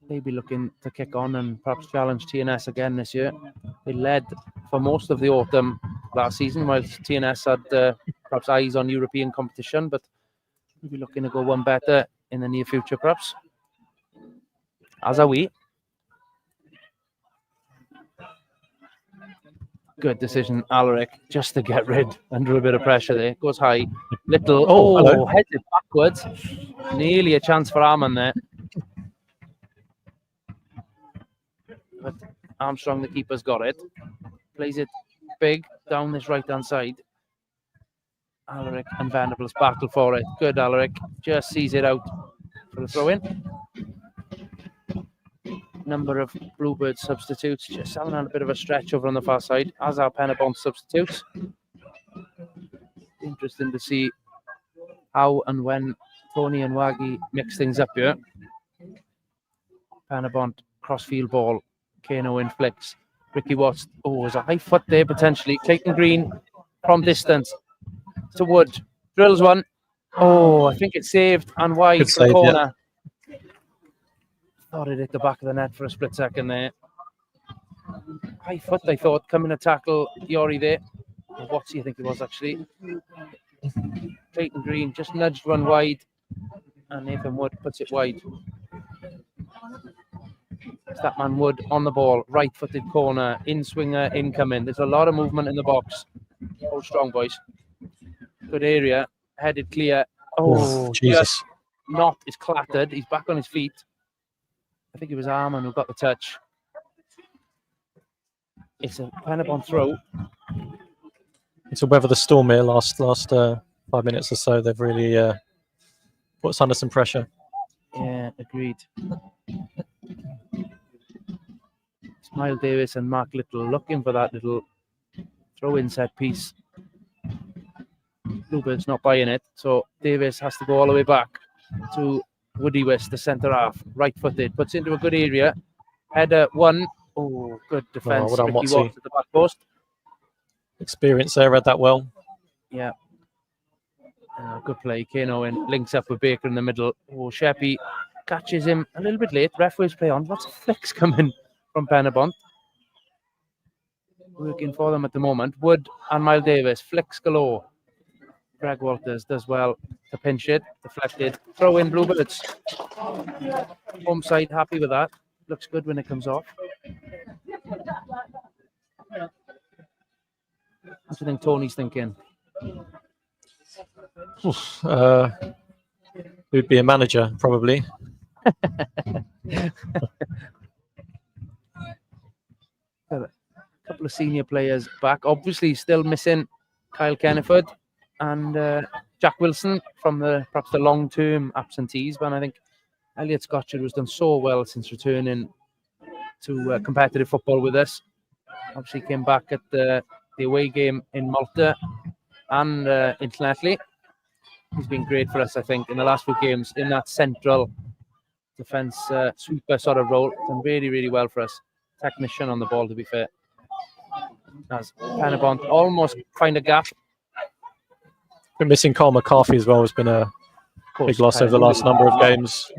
They'll be looking to kick on and perhaps challenge TNS again this year. They led for most of the autumn last season, while TNS had perhaps eyes on European competition, but we'll be looking to go one better in the near future, perhaps. As are we. Good decision, Alaric, just to get rid under a bit of pressure there. Goes high. Little, heads it backwards. Nearly a chance for Arman there. But Armstrong, the keeper's got it. Plays it big down this right-hand side. Alaric and Venables battle for it. Good, Alaric. Just sees it out for the throw-in. Number of Bluebird substitutes. Just having a bit of a stretch over on the far side, as are Penybont substitutes. Interesting to see how and when Tony and Waggy mix things up here. Penybont crossfield ball. Kano in flicks. Ricky Watts. Oh, there's a high foot there potentially. Clayton Green from distance to Wood. Drills one. Oh, I think it's saved and wide for the corner. Yeah. Thought it hit the back of the net for a split second there. High foot, I thought, coming to tackle Yori there. Or Watsy, I think it was actually. Clayton Green just nudged one wide, and Nathan Wood puts it wide. It's that man Wood on the ball, right-footed corner, in-swinger, incoming. There's a lot of movement in the box. Hold strong, boys. Good area, headed clear. Oh, Jesus. Not is clattered. He's back on his feet. I think it was Arman who got the touch. It's a Penybont throw. It's a weather the storm here last 5 minutes or so. They've really put us under some pressure. Yeah, agreed. Smile Davis and Mark Little looking for that little throw-in set piece. Bluebird's not buying it, so Davis has to go all the way back to Woody West, the centre half, right-footed, puts into a good area. Header one. Oh, good defence. Well done, Watsy. At the back post. Experience there, read that well. Yeah. Good play. Kane Owen links up with Baker in the middle. Oh, Sheppy catches him a little bit late. Referees play on. Lots of flicks coming from Penybont. Working for them at the moment. Wood and Miles Davis. Flicks galore. Greg Walters does well to pinch it. Deflected. Throw in Bluebirds. Home side happy with that. Looks good when it comes off. What do you think Tony's thinking? Who'd be a manager, probably. A couple of senior players back. Obviously, still missing Kyle Kenneford and Jack Wilson from perhaps the long-term absentees. But I think Elliot Scotchard has done so well since returning to competitive football with us. Obviously, came back at the away game in Malta and internationally. He's been great for us, I think, in the last few games in that central defence sweeper sort of role. Done really, really well for us. Technician on the ball, to be fair. As Penybont almost find a gap. Been missing Carl McCarthy as well. Has been a big loss over the last number of games.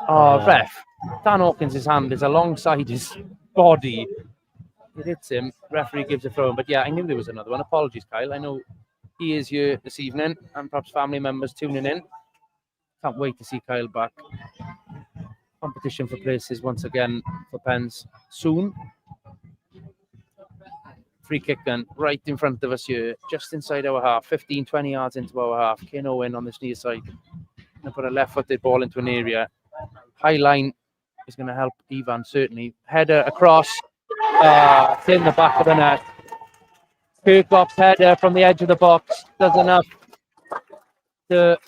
Oh, ref. Dan Hawkins' hand is alongside his body. It hits him. Referee gives a throw. But yeah, I knew there was another one. Apologies, Kyle. I know he is here this evening and perhaps family members tuning in. Can't wait to see Kyle back. Competition for places once again for Pens soon. Free kick then, right in front of us here, just inside our half, 15, 20 yards into our half. Kane Owen on this near side. Going to put a left-footed ball into an area. High line is going to help Ivan, certainly. Header across. It's in the back of the net. Kirkhoff's header from the edge of the box does enough to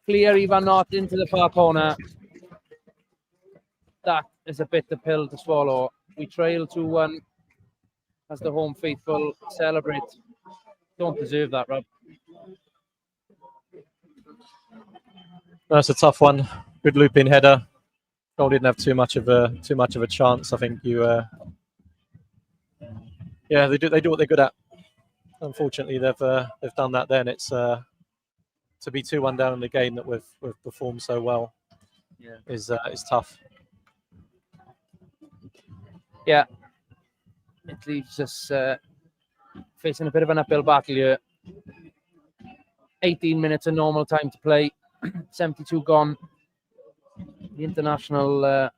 clear Ivan Knott into the far corner. That is a bitter pill to swallow. We trail 2-1 as the home faithful celebrate. Don't deserve that, Rob. That's a tough one. Good looping header. Goal didn't have too much of a chance. I think they do what they're good at. Unfortunately, they've done that. Then it's to be 2-1 down in the game that we've performed so well. Yeah, is tough. Yeah, it leaves us facing a bit of an uphill battle here. 18 minutes of normal time to play. 72 gone. The international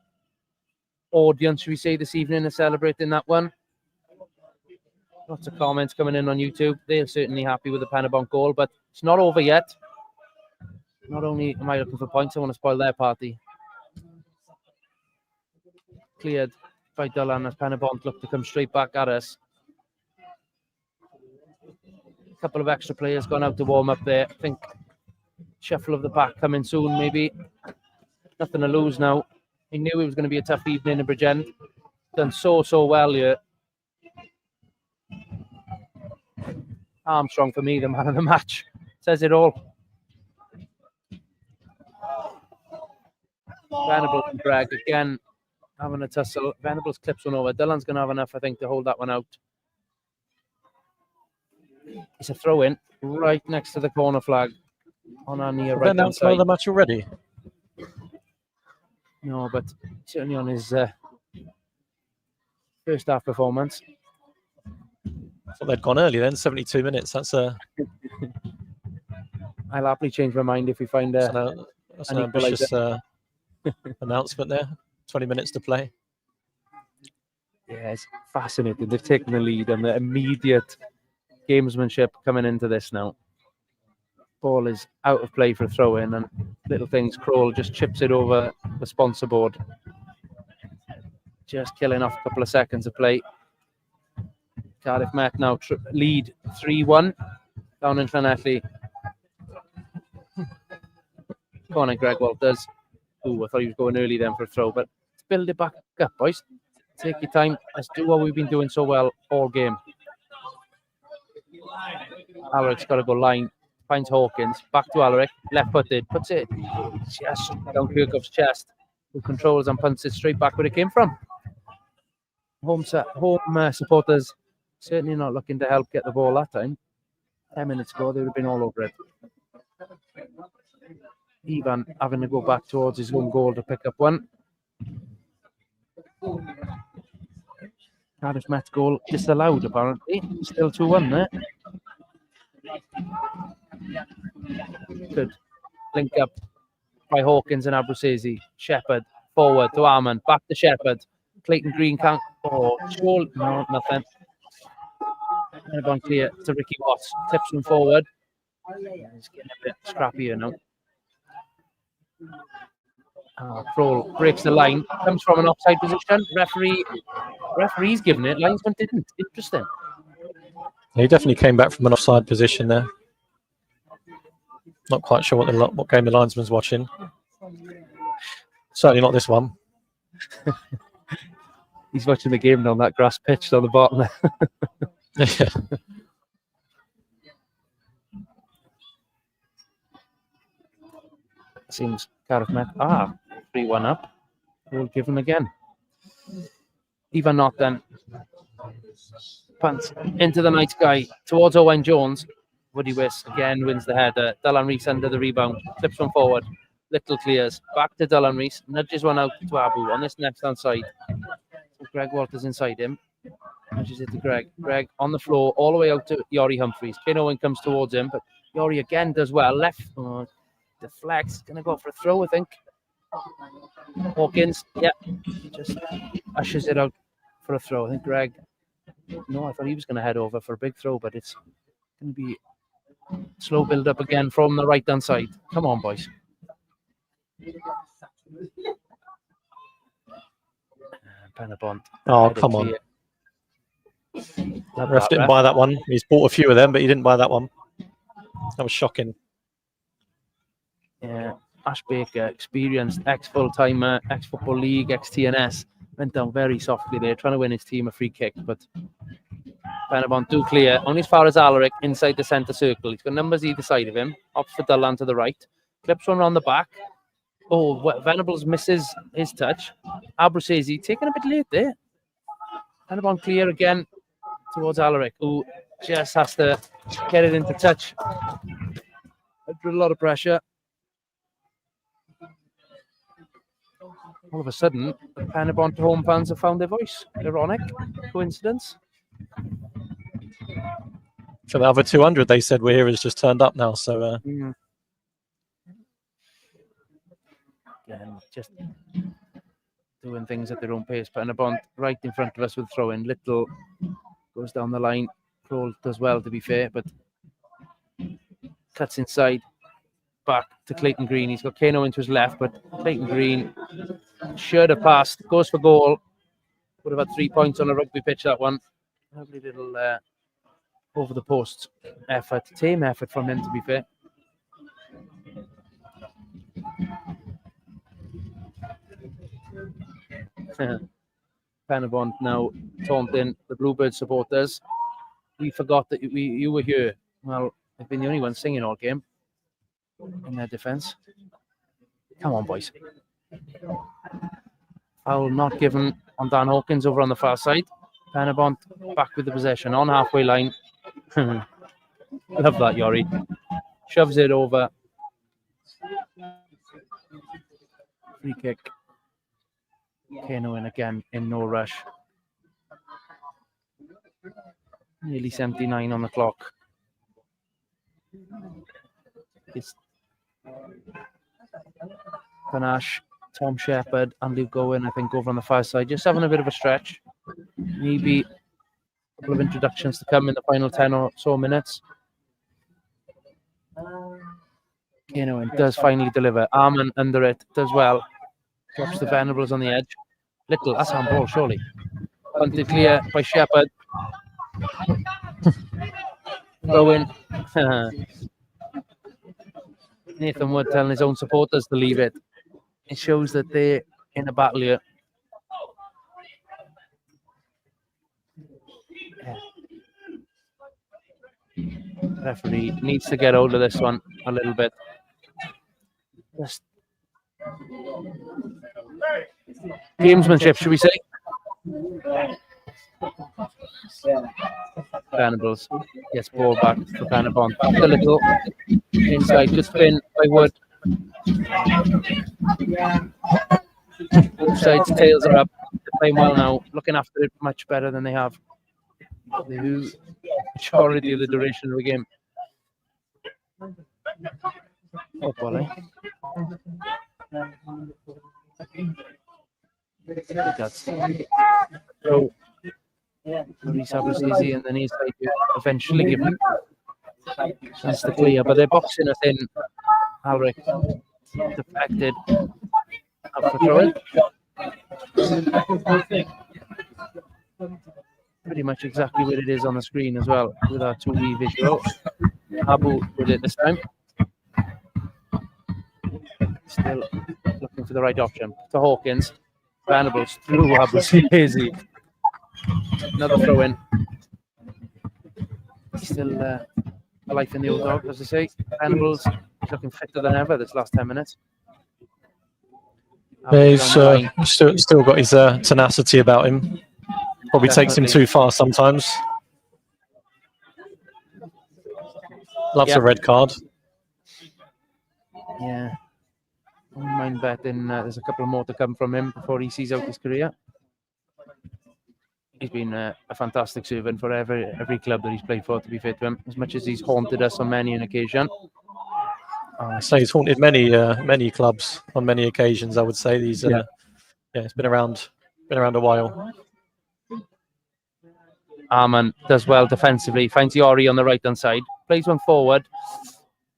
audience, should we say, this evening is celebrating that one. Lots of comments coming in on YouTube. They're certainly happy with the Penybont goal, but it's not over yet. Not only am I looking for points, I want to spoil their party. Cleared by Dullan as Penybont look to come straight back at us. A couple of extra players gone out to warm up there. I think shuffle of the pack coming soon, maybe. Nothing to lose now. He knew it was going to be a tough evening in Bridgend. Done so well here. Armstrong, for me, the man of the match. Says it all. Venables and Greg again having a tussle. Venables clips one over. Dillon's going to have enough, I think, to hold that one out. It's a throw-in right next to the corner flag on our near right-hand side. The match already? No, but certainly on his first half performance. I thought they'd gone early then, 72 minutes. That's I'll happily change my mind if we find an an ambitious equaliser. announcement there. 20 minutes to play. Yeah, it's fascinating. They've taken the lead and the immediate gamesmanship coming into this now. Ball is out of play for a throw-in, and little things Kroll just chips it over the sponsor board. Just killing off a couple of seconds of play. Cardiff Met now lead 3-1 down in Llanelli. Go on in, Greg Walters. Ooh, I thought he was going early then for a throw, but let's build it back up, boys. Take your time. Let's do what we've been doing so well all game. Alaric's got to go line. Finds Hawkins. Back to Alaric. Left-footed. Puts it just down Kirkhoff's chest. Who controls and punts it straight back where it came from. Home supporters certainly not looking to help get the ball that time. 10 minutes ago, they would have been all over it. Ivan having to go back towards his own goal to pick up one. Cardiff Met's goal disallowed, apparently. Still 2-1 there. Good link up by Hawkins and Abruzzese. Shepherd forward to Armand. Back to Shepherd. Clayton Green can't. Oh, no, nothing. Penybont clear to Ricky Watts. Tips him forward. He's getting a bit scrappier now. Kroll breaks the line. Comes from an offside position. Referee's given it. Linesman didn't. Interesting. He definitely came back from an offside position there. Not quite sure what game the linesman's watching. Certainly not this one. He's watching the game on that grass pitch on the bottom there. Yeah. Seems Cardiff Met 3-1 up. We'll give him again. Even not then. Punt into the night sky towards Owen Jones. Woody Wiss again wins the header. Dylan Rees under the rebound. Flips one forward. Little clears. Back to Dylan Rees. Nudges one out to Abu on this left hand side. Greg Walters inside him. Nudges it to Greg. Greg on the floor all the way out to Yori Humphreys. Kane Owen comes towards him, but Yori again does well. Left deflects. Going to go for a throw, I think. Hawkins, yeah, just ushers it out for a throw. I think Greg. No, I thought he was going to head over for a big throw, but it's going to be slow build up again from the right hand side. Come on, boys. Penybont. Oh, come on. Ref didn't buy that one. He's bought a few of them, but he didn't buy that one. That was shocking. Yeah, Ash Baker, experienced ex-full-timer, ex-Football League, ex-TNS, went down very softly there, trying to win his team a free kick, but Penybont do clear, only as far as Alaric, inside the centre circle. He's got numbers either side of him, opts for Dullan to the right, clips one around the back. Oh, Venables misses his touch. Abruzzese taking a bit late there. Penybont clear again towards Alaric, who just has to get it into touch. Under a lot of pressure. All of a sudden, the Penybont home fans have found their voice. Ironic coincidence. For the other 200, they said we're here has just turned up now. So, Again, just doing things at their own pace. Penybont right in front of us with throw-in. Little goes down the line. Kroll does well, to be fair, but cuts inside. Back to Clayton Green. He's got Kano into his left, but Clayton Green should have passed. Goes for goal. Would have had 3 points on a rugby pitch, that one. Lovely little over the post effort. Tame effort from him, to be fair. Penybont now taunting the Bluebird supporters. We forgot that you were here. Well, I've been the only one singing all game in their defence. Come on, boys. Foul not given on Dan Hawkins over on the far side. Penybont back with the possession on halfway line. Love that, Yori. Shoves it over. Free kick Kano in again in no rush. Nearly 79 on the clock. It's Panache, Tom Shepherd, and Luke Owen, I think, over on the far side. Just having a bit of a stretch. Maybe a couple of introductions to come in the final 10 or so minutes. Kano does finally deliver. Arman under it, does well. Drops the Venables on the edge. Little, that's handball, surely. Punted clear by Shepherd. Owen. Nathan Wood telling his own supporters to leave it. It shows that they're in a battle here. Referee needs to get hold of this one a little bit. Just gamesmanship, should we say? Venables gets ball back for Penybont. A little inside, good spin by Wood. Both sides, tails are up. They're playing well now, looking after it much better than they have the majority of the duration of the game. Oh, volley. So, Maurice Abruzzese and then he's like eventually given chance to clear, but they're boxing us in. Alric deflected up for throwing. Pretty much exactly what it is on the screen as well, with our 2D visual. Abu with it this time. Still looking for the right option. To Hawkins. Venables through Abruzzese. Another throw in. Still a life in the old dog, as I say. Venables looking fitter than ever this last 10 minutes. Yeah, he's still got his tenacity about him. Probably takes him too far sometimes. Loves a red card. Yeah. I wouldn't mind betting there's a couple more to come from him before he sees out his career. He's been a fantastic servant for every club that he's played for, to be fair to him, as much as he's haunted us on many an occasion. So he's haunted many clubs on many occasions, I would say. He's it's been around a while. Arman does well defensively, finds Yori on the right hand side, plays one forward,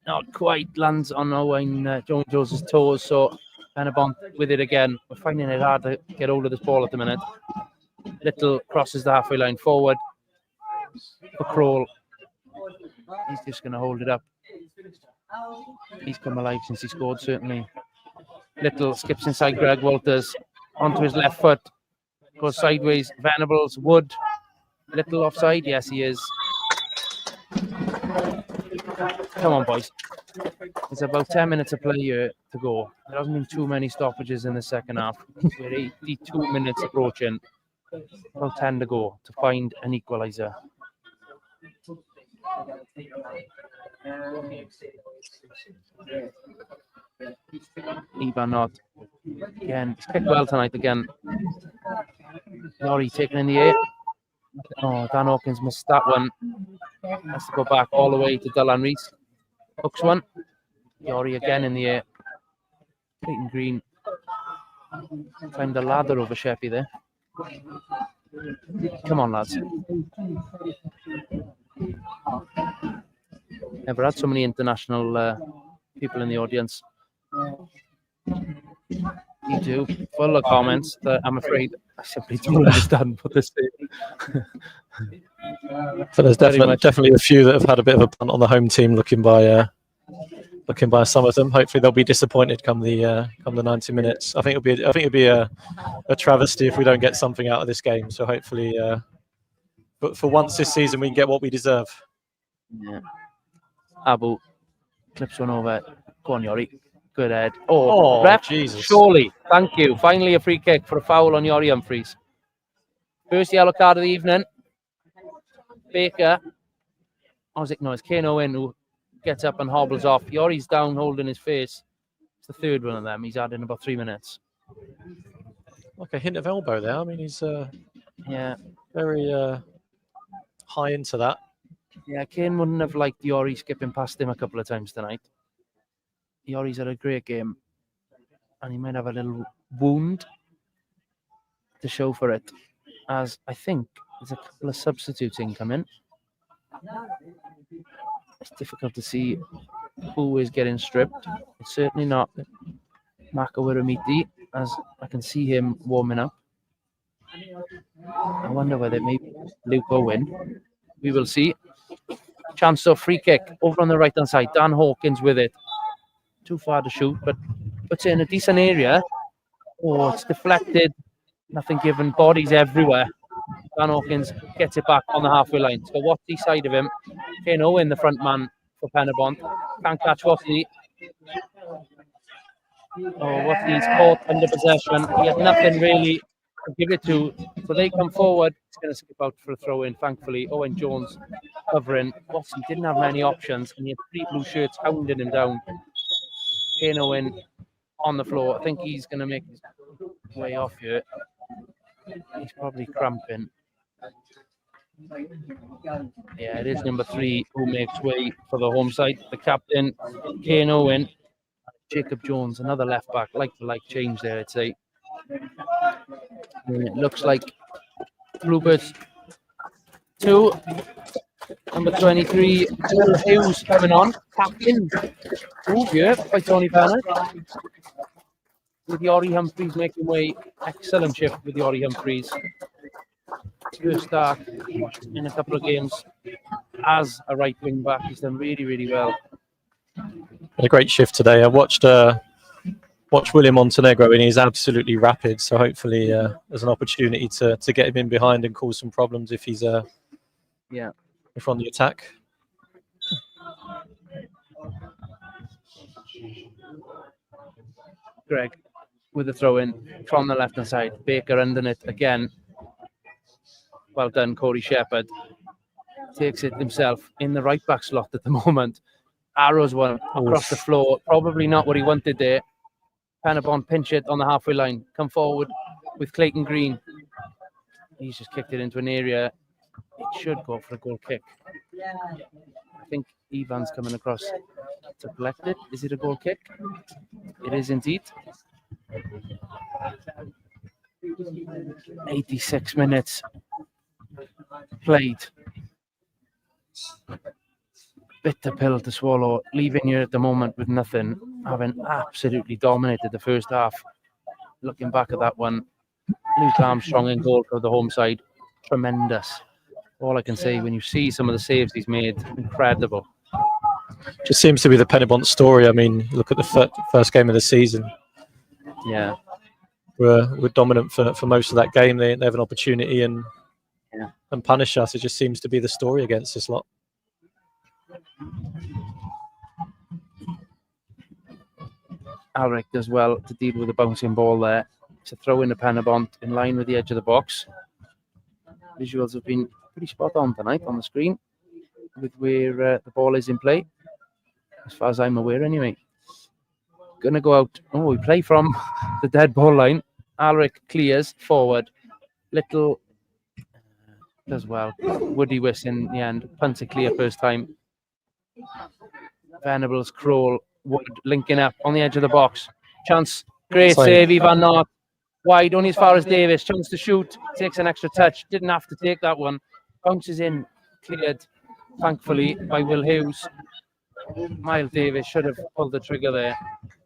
not quite lands on Owen Jones's toes, so Penybont with it again. We're finding it hard to get hold of this ball at the minute. Little crosses the halfway line forward for Kroll. He's just going to hold it up. He's come alive since he scored, certainly. Little skips inside Greg Walters onto his left foot, goes sideways. Venables, Wood. Little offside, yes he is. Come on, boys. There's about 10 minutes of play here to go. There hasn't been too many stoppages in the second half. We're 82 minutes approaching. About 10 to go to find an equaliser. Ivanov. Again, he's kicked well tonight again. Laurie taken in the air. Oh, Dan Hawkins missed that one. Has to go back all the way to Dylan Rees. Hooks one. Yori again in the air. Clayton Green. Climbed the ladder over Sheffy there. Come on, lads. Never had so many international people in the audience. You do. Full of comments that I'm afraid I simply don't understand what they're saying. So there's definitely a few that have had a bit of a punt on the home team looking by some of them. Hopefully they'll be disappointed come the 90 minutes. I think it'll be a travesty if we don't get something out of this game. So hopefully, but for once this season we can get what we deserve. Yeah. Abu clips one over. Go on, Yori. Good head. Oh, ref, Jesus. Surely. Thank you. Finally a free kick for a foul on Yori Humphries. First yellow card of the evening. Baker. It's Kane Owen who gets up and hobbles off. Yori's down holding his face. It's the third one of them. He's had in about 3 minutes. like a hint of elbow there. I mean, he's Yeah. very high into that. Yeah, Kane wouldn't have liked Yori skipping past him a couple of times tonight. Yori's had a great game, and he might have a little wound to show for it, as I think there's a couple of substitutes incoming. It's difficult to see who is getting stripped. It's certainly not Makawiramiti, as I can see him warming up. I wonder whether it may be Luke Owen. We will see. Chance of free kick over on the right-hand side. Dan Hawkins with it. Too far to shoot, but puts it in a decent area. Oh, it's deflected. Nothing given. Bodies everywhere. Dan Hawkins gets it back on the halfway line. So Watsy side of him. Kane Owen, the front man for Penybont. Can't catch Watsy. Oh, Watsy's caught under possession. He had nothing really to give it to. So they come forward. He's going to skip out for a throw-in, thankfully. Owen Jones covering. Watsy didn't have many options, and he had 3 blue shirts hounding him down. Kane Owen on the floor. I think he's going to make his way off here. He's probably cramping. Yeah, it is number 3 who makes way for the home side. The captain, Kane Owen. Jacob Jones, another left back, like change there, I'd say. And it looks like Bluebirds 2, number 23, Will Hughes coming on. Captain, move here by Tony Bennett. With Yori Humphreys making way. Excellent shift with Yori Humphreys. First start in a couple of games as a right wing back. He's done really, really well. A great shift today. I watched William Montenegro, and he's absolutely rapid. So hopefully there's an opportunity to get him in behind and cause some problems if he's if on the attack. Greg with the throw in from the left hand side. Baker under it again. Well done, Corey Shepherd. Takes it himself in the right back slot at the moment. Arrows one across the floor. Probably not what he wanted there. Penybont pinch it on the halfway line. Come forward with Clayton Green. He's just kicked it into an area. It should go for a goal kick. I think Ivan's coming across to collect it. Is it a goal kick? It is indeed. 86 minutes played. Bitter pill to swallow, leaving you at the moment with nothing, having absolutely dominated the first half. Looking back at that one, Luke Armstrong in goal for the home side, tremendous. All I can say, when you see some of the saves he's made, incredible. Just seems to be the Penybont story. I mean, look at the first game of the season. Yeah. We're dominant for most of that game. They have an opportunity and punish us. It just seems to be the story against this lot. Alric does well to deal with the bouncing ball there. To throw in the Penybont in line with the edge of the box. Visuals have been pretty spot on tonight on the screen with where the ball is in play, as far as I'm aware anyway. Gonna go out. Oh, we play from the dead ball line. Alric clears forward. Little does well. Woody Wiss in the end. Punts it clear first time. Venables, Kroll, Wood linking up on the edge of the box. Chance. Great save, Ivan Nott. Wide, only as far as Davis. Chance to shoot. Takes an extra touch. Didn't have to take that one. Bounces in. Cleared, thankfully, by Will Hughes. Miles Davis should have pulled the trigger there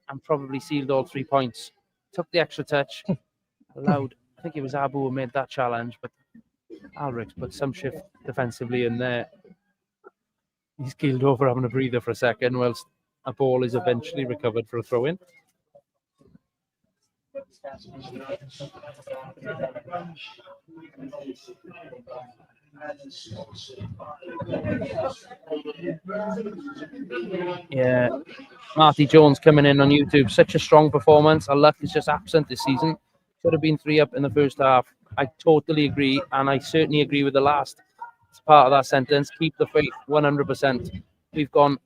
and probably sealed all 3 points. Took the extra touch. Allowed, I think it was Abu who made that challenge, but Alric put some shift defensively in there. He's keeled over having a breather for a second, whilst a ball is eventually recovered for a throw-in. Yeah, Marty Jones coming in on YouTube. Such a strong performance. Our luck is just absent this season. Should have been 3 up in the first half. I totally agree, and I certainly agree with the last part of that sentence. Keep the faith, 100%. We've gone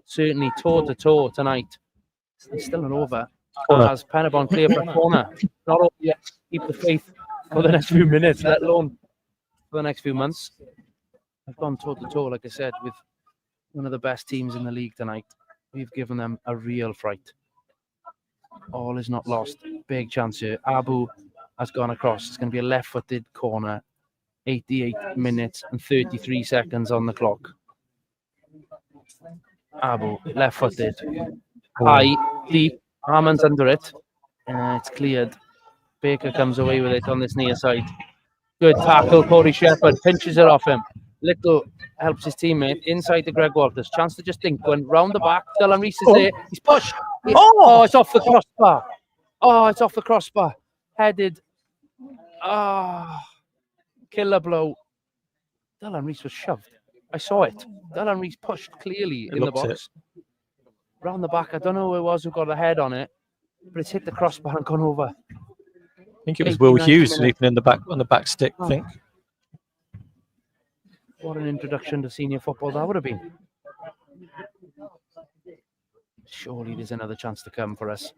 certainly toe-to-toe tonight. It's still not over. Corner. as Penybont clear for a corner. Not only keep the faith for the next few minutes, let alone for the next few months. I've gone toe to toe, like I said, with one of the best teams in the league tonight. We've given them a real fright. All is not lost. Big chance here. Abu has gone across. It's going to be a left-footed corner. 88 minutes and 33 seconds on the clock. Abu, left-footed. High, deep. Arman's under it. It's cleared. Baker comes away with it on this near side. Good tackle. Cody Shepherd pinches it off him. Little helps his teammate inside to Greg Walters. Chance to just think one round the back. Dylan Reese is there. He's pushed. Oh, it's off the crossbar. Oh, it's off the crossbar. Headed. Killer blow. Dylan Reese was shoved. I saw it. Dylan Reese pushed clearly in the box. Round the back. I don't know who it was who got a head on it, but it's hit the crossbar and gone over. I think it was Will Hughes leaping in the back on the back stick, I think. What an introduction to senior football that would have been. Surely there's another chance to come for us.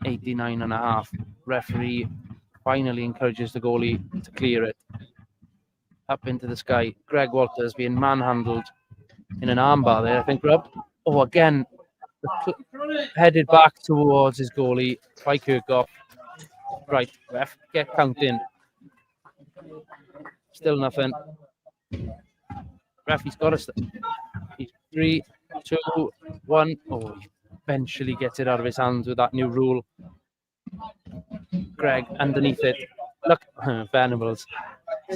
89.5. Referee finally encourages the goalie to clear it. Up into the sky. Greg Walters being manhandled in an armbar there, I think, Rob. Oh, again, headed back towards his goalie by Kirkhoff. Right, ref, get counting. Still nothing. Ref, he's got us. He's 3, 2, 1. Oh, he eventually gets it out of his hands with that new rule. Greg underneath it. Look, Venables.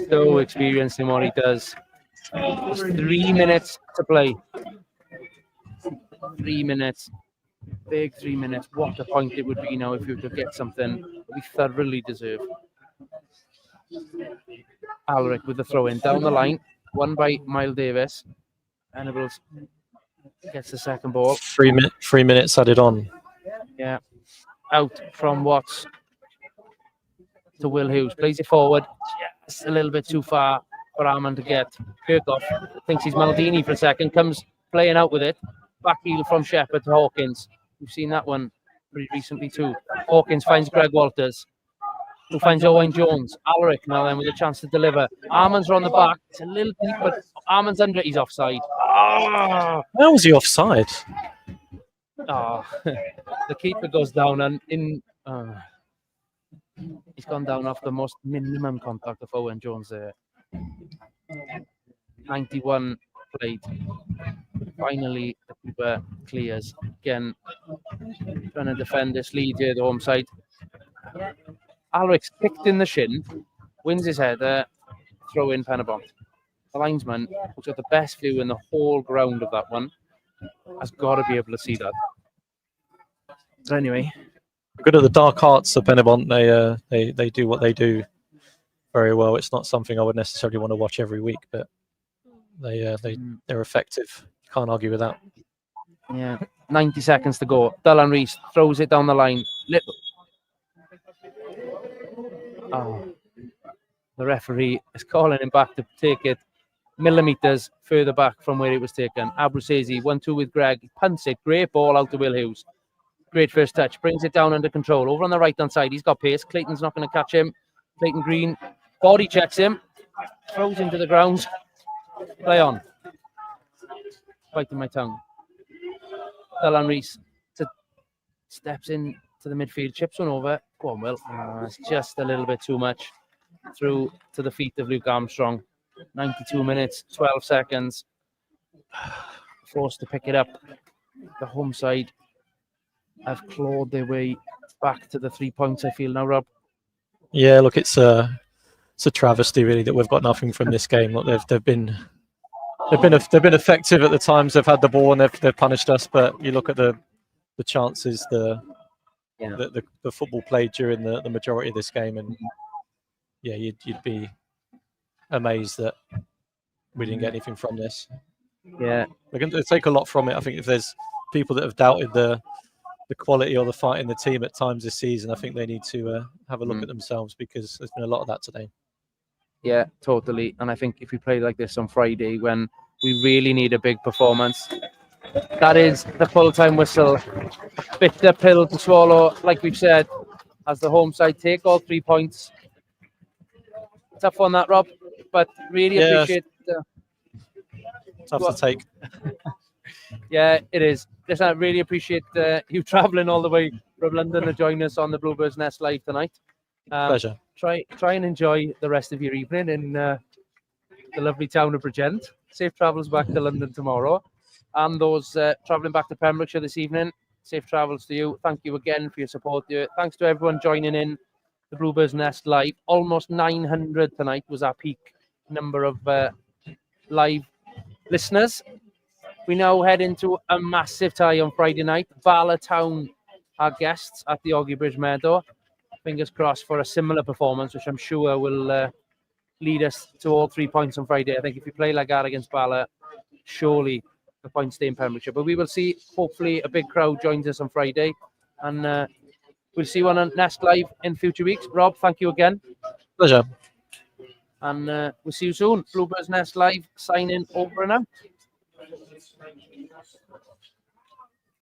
So experienced in what he does. It's 3 minutes to play. 3 minutes. Big 3 minutes. What a point it would be now if you could get something we thoroughly deserve. Alric with the throw in down the line. Won by Miles Davis. Venables gets the second ball. 3 minutes added on. Yeah. Out from Watts to Will Hughes. Plays it forward. Just a little bit too far for Armand to get. Kirkhoff thinks he's Maldini for a second. Comes playing out with it. Back heel from Shepherd to Hawkins. We've seen that one pretty recently too. Hawkins finds Greg Walters, who finds Owen Jones. Alaric now then with a chance to deliver. Armand's on the back. It's a little deep, but Armand's under it. He's offside. How was he offside? The keeper goes down and he's gone down off the most minimum contact of Owen Jones there. 91 played. Finally, the keeper clears. Again, trying to defend this lead here, the home side. Alric's kicked in the shin, wins his header, throw in Penybont. The linesman, who's got the best view in the whole ground of that one, has got to be able to see that. But anyway, good at the dark arts of Penybont. They do what they do very well. It's not something I would necessarily want to watch every week, but they're effective. Can't argue with that. Yeah, 90 seconds to go. Dylan Reese throws it down the line. The referee is calling him back to take it millimeters further back from where it was taken. Abruzzese 1-2 with Greg. Punts it. Great ball out to Will Hughes. Great first touch. Brings it down under control. Over on the right-hand side. He's got pace. Clayton's not going to catch him. Clayton Green body checks him. Throws him to the ground. Play on. Biting my tongue. Dylan Reese steps in to the midfield. Chips one over. Go on, Will. It's just a little bit too much. Through to the feet of Luke Armstrong. 92 minutes, 12 seconds. Forced to pick it up. The home side have clawed their way back to the 3 points, I feel now, Rob. Yeah, look, it's a travesty really that we've got nothing from this game. Look, they've been effective at the times they've had the ball and they've punished us. But you look at the chances, the football played during the majority of this game, and yeah, you'd be amazed that we didn't get anything from this. Yeah, we're going to take a lot from it. I think if there's people that have doubted the quality or the fight in the team at times this season, I think they need to have a look at themselves, because there's been a lot of that today. Yeah, totally. And I think if we play like this on Friday, when we really need a big performance, That is the full-time whistle. Bitter pill to swallow, like we've said, as the home side take all 3 points. Tough one, that, Rob, but really appreciate. Tough to take. Yeah, it is. Listen, I really appreciate you travelling all the way from London to join us on the Bluebird's Nest Live tonight. Pleasure. Try and enjoy the rest of your evening in the lovely town of Bridgend. Safe travels back to London tomorrow. And those travelling back to Pembrokeshire this evening, safe travels to you. Thank you again for your support. Thanks to everyone joining in the Bluebird's Nest Live. Almost 900 tonight was our peak number of live listeners. We now head into a massive tie on Friday night. Bala Town are guests at the Oggy Bridge Meadow. Fingers crossed for a similar performance, which I'm sure will lead us to all 3 points on Friday. I think if you play like that against Bala, surely the points stay in Pembrokeshire. But we will see. Hopefully a big crowd joins us on Friday. And we'll see you on Nest Live in future weeks. Rob, thank you again. Pleasure. And we'll see you soon. Bluebird's Nest Live signing over and out.